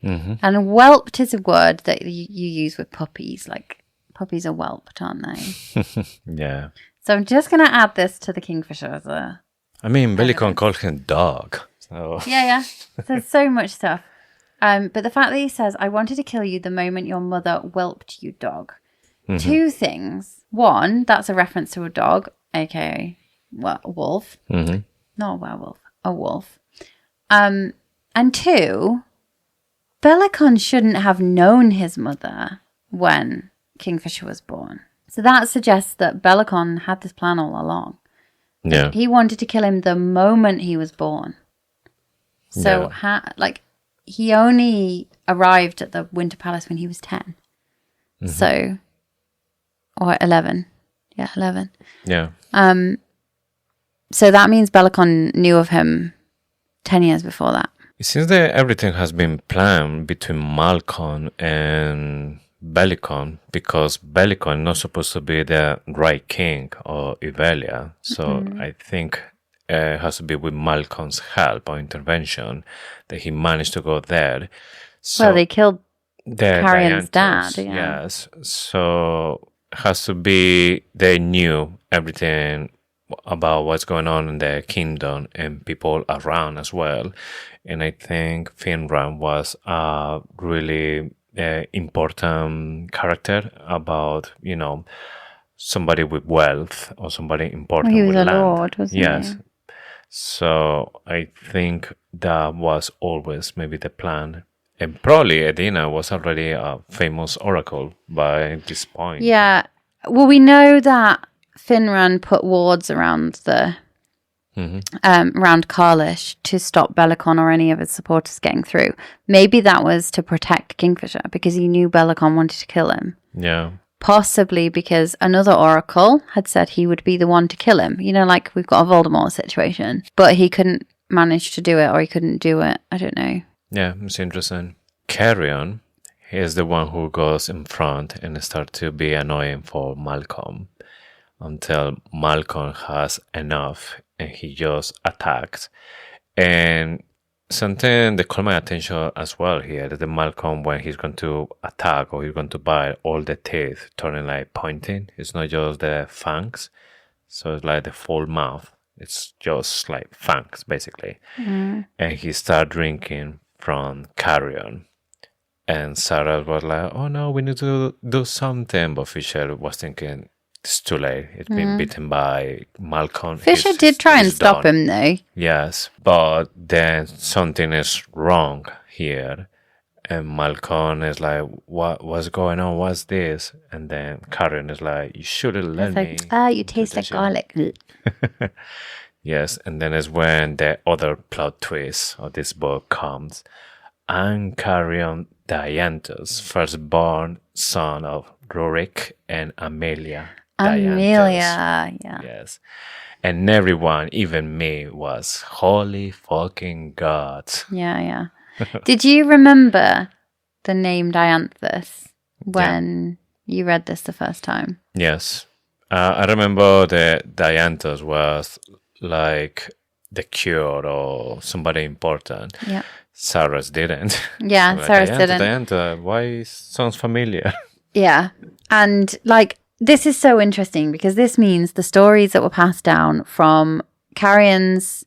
And whelped is a word that you use with puppies. Like, puppies are whelped, aren't they? Yeah. So I'm just going to add this to the Kingfisher as a... I mean, Belikon called him dog. So. Yeah. There's so much stuff. But the fact that he says, I wanted to kill you the moment your mother whelped you, dog. 2 things. 1, that's a reference to a dog, aka a wolf. Not a werewolf, a wolf. And 2, Belikon shouldn't have known his mother when Kingfisher was born. So that suggests that Belikon had this plan all along. Yeah. He wanted to kill him the moment he was born. So, he only arrived at the Winter Palace when he was 10. So, or 11. Yeah, 11. Yeah. So that means Belikon knew of him 10 years before that. It seems that everything has been planned between Malcolm and Belikon, because Belikon is not supposed to be the right king or Ivelia. So I think has to be with Malcolm's help or intervention that he managed to go there. So Well, they killed the Carrion's Dianthus, dad, yeah. yes. So has to be they knew everything about what's going on in the kingdom and people around as well. And I think Finran was a really important character about, somebody with wealth or somebody important Well, he was with a land. lord, wasn't Yes. he? So I think that was always maybe the plan. And probably Edina was already a famous oracle by this point. Yeah. Well, we know that Finran put wards around around Carlish to stop Belikon or any of his supporters getting through. Maybe that was to protect Kingfisher because he knew Belikon wanted to kill him. Yeah. Possibly because another oracle had said he would be the one to kill him. Like we've got a Voldemort situation. But he couldn't manage to do it, or he couldn't do it. I don't know. Yeah, it's interesting. Carrion is the one who goes in front and starts to be annoying for Malcolm until Malcolm has enough and he just attacks. And something that caught my attention as well here, that the Malcolm, when he's going to attack or he's going to bite, all the teeth turning like pointing. It's not just the fangs. So it's like the full mouth. It's just like fangs, basically. And he started drinking from Carrion. And Sarah was like, oh no, we need to do something. But Fisher was thinking, it's too late. It's been beaten by Malcolm. Fisher did try and stop him, though. Yes, but then something is wrong here. And Malcolm is like, what's going on? What's this? And then Carrion is like, you should have let me. You taste like garlic. Yes, and then is when the other plot twist of this book comes. And Carrion Dianthus, firstborn son of Rorik and Amelia. Amelia, yeah. Yes. And everyone, even me, was holy fucking God. Yeah. Did you remember the name Dianthus when you read this the first time? Yes. I remember that Dianthus was like the cure or somebody important. Yeah. Sarah's didn't. Yeah, Like, Sarah's didn't. Diantha, why sounds familiar? Yeah. And this is so interesting because this means the stories that were passed down from Carrion's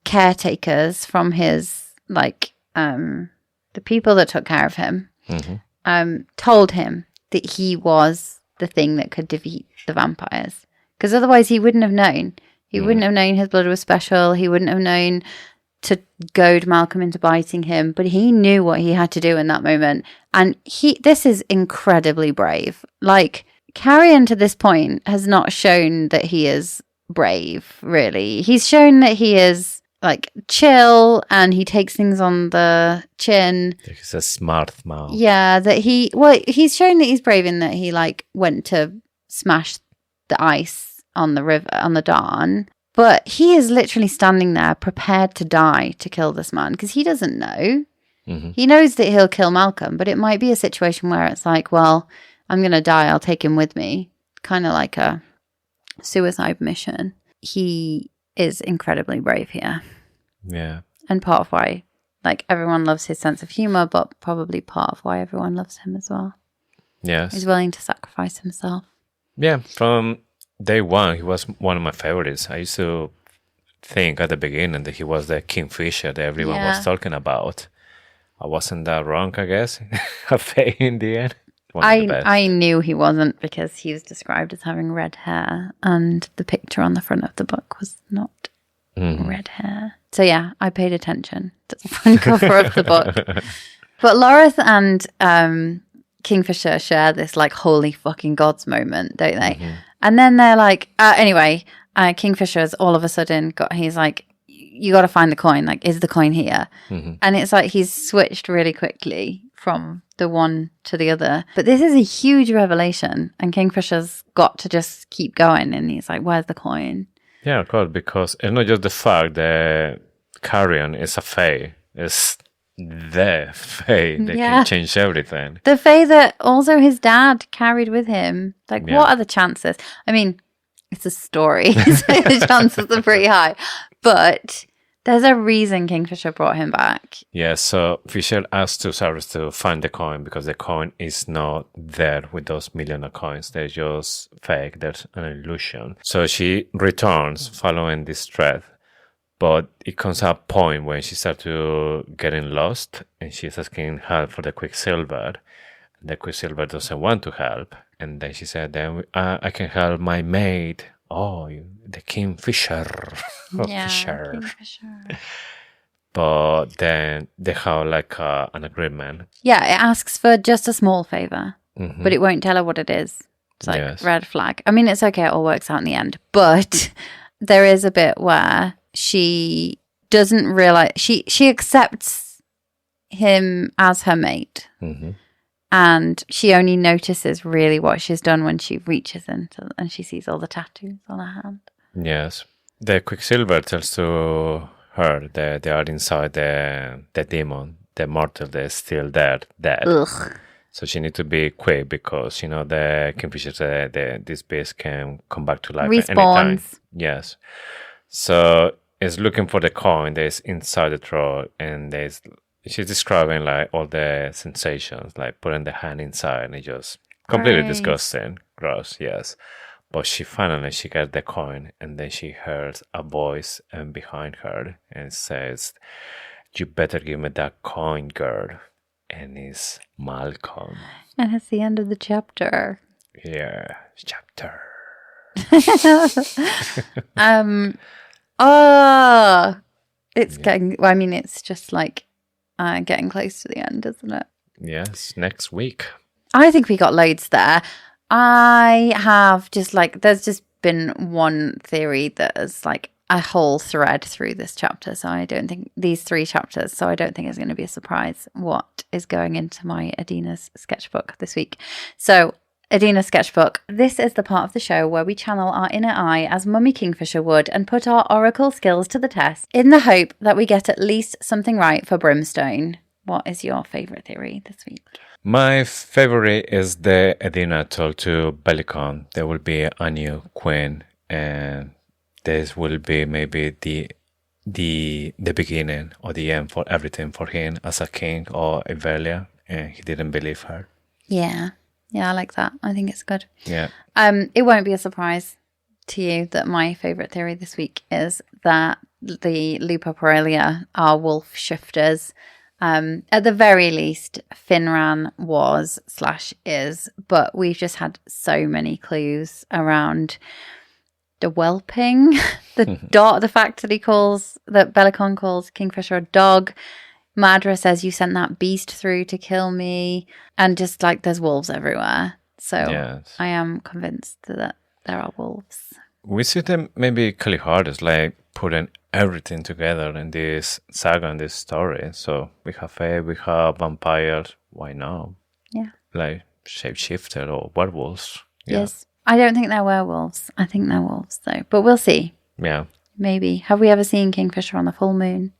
caretakers, from his, the people that took care of him, told him that he was the thing that could defeat the vampires. Because otherwise he wouldn't have known. He wouldn't have known his blood was special. He wouldn't have known to goad Malcolm into biting him. But he knew what he had to do in that moment. And this is incredibly brave. Carrion to this point has not shown that he is brave, really. He's shown that he is chill and he takes things on the chin. He's a smart mouth. Yeah, he's shown that he's brave in that he went to smash the ice on the river, on the Darn. But he is literally standing there prepared to die to kill this man because he doesn't know. He knows that he'll kill Malcolm, but it might be a situation where it's well, I'm going to die, I'll take him with me. Kind of like a suicide mission. He is incredibly brave here. Yeah. And part of why, everyone loves his sense of humor, but probably part of why everyone loves him as well. Yes. He's willing to sacrifice himself. Yeah, from day one, he was one of my favorites. I used to think at the beginning that he was the Kingfisher that everyone was talking about. I wasn't that wrong, I guess. A fate in the end. I knew he wasn't because he was described as having red hair, and the picture on the front of the book was not red hair. So yeah, I paid attention to the front cover of the book. But Lloreth and Kingfisher share this holy fucking gods moment, don't they? And then they're anyway, Kingfisher's all of a sudden he's you got to find the coin. Is the coin here? And it's he's switched really quickly from the one to the other. But this is a huge revelation, and Kingfisher's got to just keep going. And he's where's the coin? Yeah, of course, because it's not just the fact that Carrion is a fae. It's the fae that can change everything. The fae that also his dad carried with him. What are the chances? I mean, it's a story, so the chances are pretty high. But there's a reason Kingfisher brought him back. Yeah, so Fisher asked Cyrus to find the coin because the coin is not there with those million of coins. They're just fake. There's an illusion. So she returns following this thread. But it comes a point when she starts to getting lost and she's asking help for the Quicksilver. The Quicksilver doesn't want to help. And then she said, then I can help my mate. Oh, the Kingfisher. Yeah, Fisher. Kingfisher. But then they have like an agreement. Yeah, it asks for just a small favour, but it won't tell her what it is. It's like red flag. I mean, it's okay. It all works out in the end. But there is a bit where she doesn't realize she accepts him as her mate, and she only notices really what she's done when she reaches into and she sees all the tattoos on her hand. Yes, the Quicksilver tells to her that they are inside the demon, the mortal that is still dead. Ugh. So she needs to be quick because the Kingfisher said that this beast can come back to life at any time. Respawns. Yes. So it's looking for the coin that is inside the throat, and she's describing like all the sensations, like putting the hand inside, and it's just completely disgusting, gross. Yes, but she got the coin, and then she hears a voice behind her and says, "You better give me that coin, girl." And it's Malcolm. And it's the end of the chapter. Yeah, chapter. It's getting. Well, I mean, it's just like getting close to the end, isn't it? Yes, next week. I think we got loads there. I have just like there's just been one theory that is like a whole thread through this chapter. So I don't think these 3 chapters. So I don't think it's going to be a surprise what is going into my Edina's sketchbook this week. So. Edina's sketchbook. This is the part of the show where we channel our inner eye as Mummy Kingfisher would and put our oracle skills to the test in the hope that we get at least something right for Brimstone. What is your favourite theory this week? My favorite is the Edina told to Belikon there will be a new queen, and this will be maybe the beginning or the end for everything for him as a king or Ivelia, and he didn't believe her. Yeah, I like that. I think it's good. Yeah. It won't be a surprise to you that my favourite theory this week is that the Lupa Aurelia are wolf shifters. At the very least, Finran was/is, but we've just had so many clues around the whelping, the fact that Belikon calls Kingfisher a dog. Madra says you sent that beast through to kill me, and just like there's wolves everywhere. So yes. I am convinced that there are wolves. We see them maybe hardest, like putting everything together in this saga and this story. So we have fae, we have vampires. Why not? Yeah. Like shapeshifter or werewolves. Yeah. Yes. I don't think they're werewolves. I think they're wolves though. But we'll see. Yeah. Maybe. Have we ever seen Kingfisher on the full moon?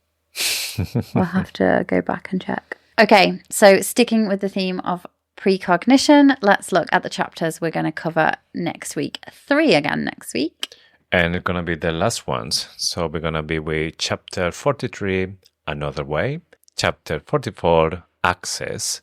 We'll have to go back and check. Okay, so sticking with the theme of precognition, let's look at the chapters we're going to cover next week. 3 again next week. And it's going to be the last ones. So we're going to be with chapter 43, Another Way, chapter 44, Access,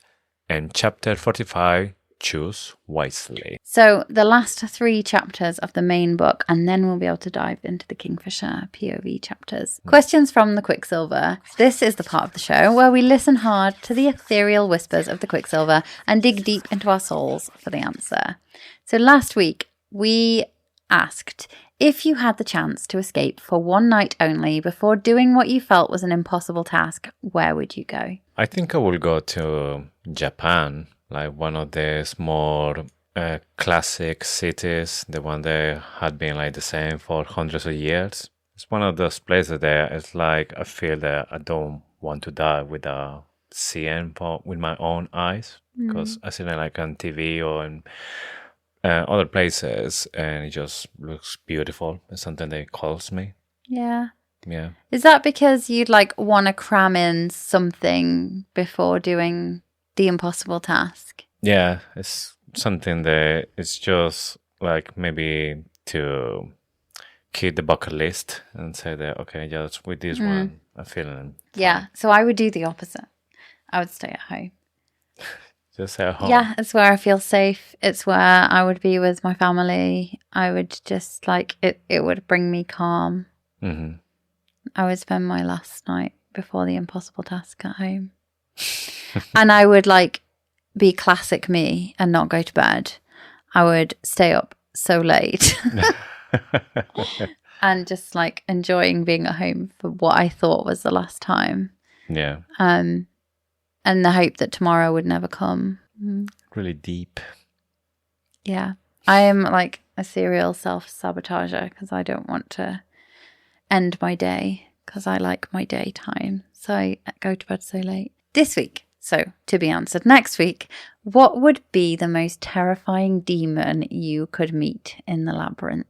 and chapter 45, Choose Wisely. So the last 3 chapters of the main book, and then we'll be able to dive into the Kingfisher POV chapters. Questions from the Quicksilver. This is the part of the show where we listen hard to the ethereal whispers of the Quicksilver and dig deep into our souls for the answer. So last week we asked, if you had the chance to escape for one night only before doing what you felt was an impossible task, where would you go? I think I will go to Japan. Like one of the more classic cities, the one that had been like the same for hundreds of years. It's one of those places that it's like I feel that I don't want to die without seeing with my own eyes, because I see it like on TV or in other places, and it just looks beautiful. It's something that calls me. Yeah. Yeah. Is that because you'd like want to cram in something before doing the impossible task? Yeah, it's something that it's just like maybe to keep the bucket list and say that, okay, just with this one, I'm feeling Yeah, so I would do the opposite. I would stay at home. just stay at home. Yeah, it's where I feel safe. It's where I would be with my family. I would just it would bring me calm. Mm-hmm. I would spend my last night before the impossible task at home. And I would be classic me and not go to bed. I would stay up so late and just enjoying being at home for what I thought was the last time. Yeah. And the hope that tomorrow would never come. Really deep. Yeah. I am a serial self-sabotager because I don't want to end my day because I like my daytime. So I go to bed so late. This week, so to be answered next week, what would be the most terrifying demon you could meet in the labyrinth?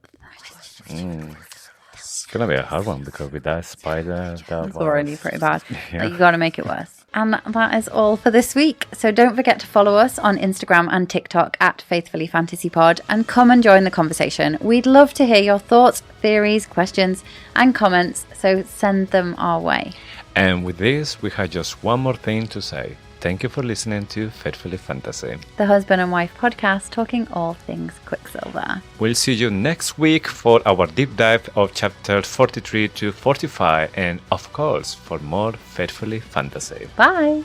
It's going to be a hard one because with that spider, It's already pretty bad. Yeah. You got to make it worse. And that is all for this week. So don't forget to follow us on Instagram and TikTok at Faithfully Fantasy Pod and come and join the conversation. We'd love to hear your thoughts, theories, questions and comments, so send them our way. And with this, we have just one more thing to say. Thank you for listening to Faithfully Fantasy, the husband and wife podcast talking all things Quicksilver. We'll see you next week for our deep dive of chapters 43 to 45 and, of course, for more Faithfully Fantasy. Bye!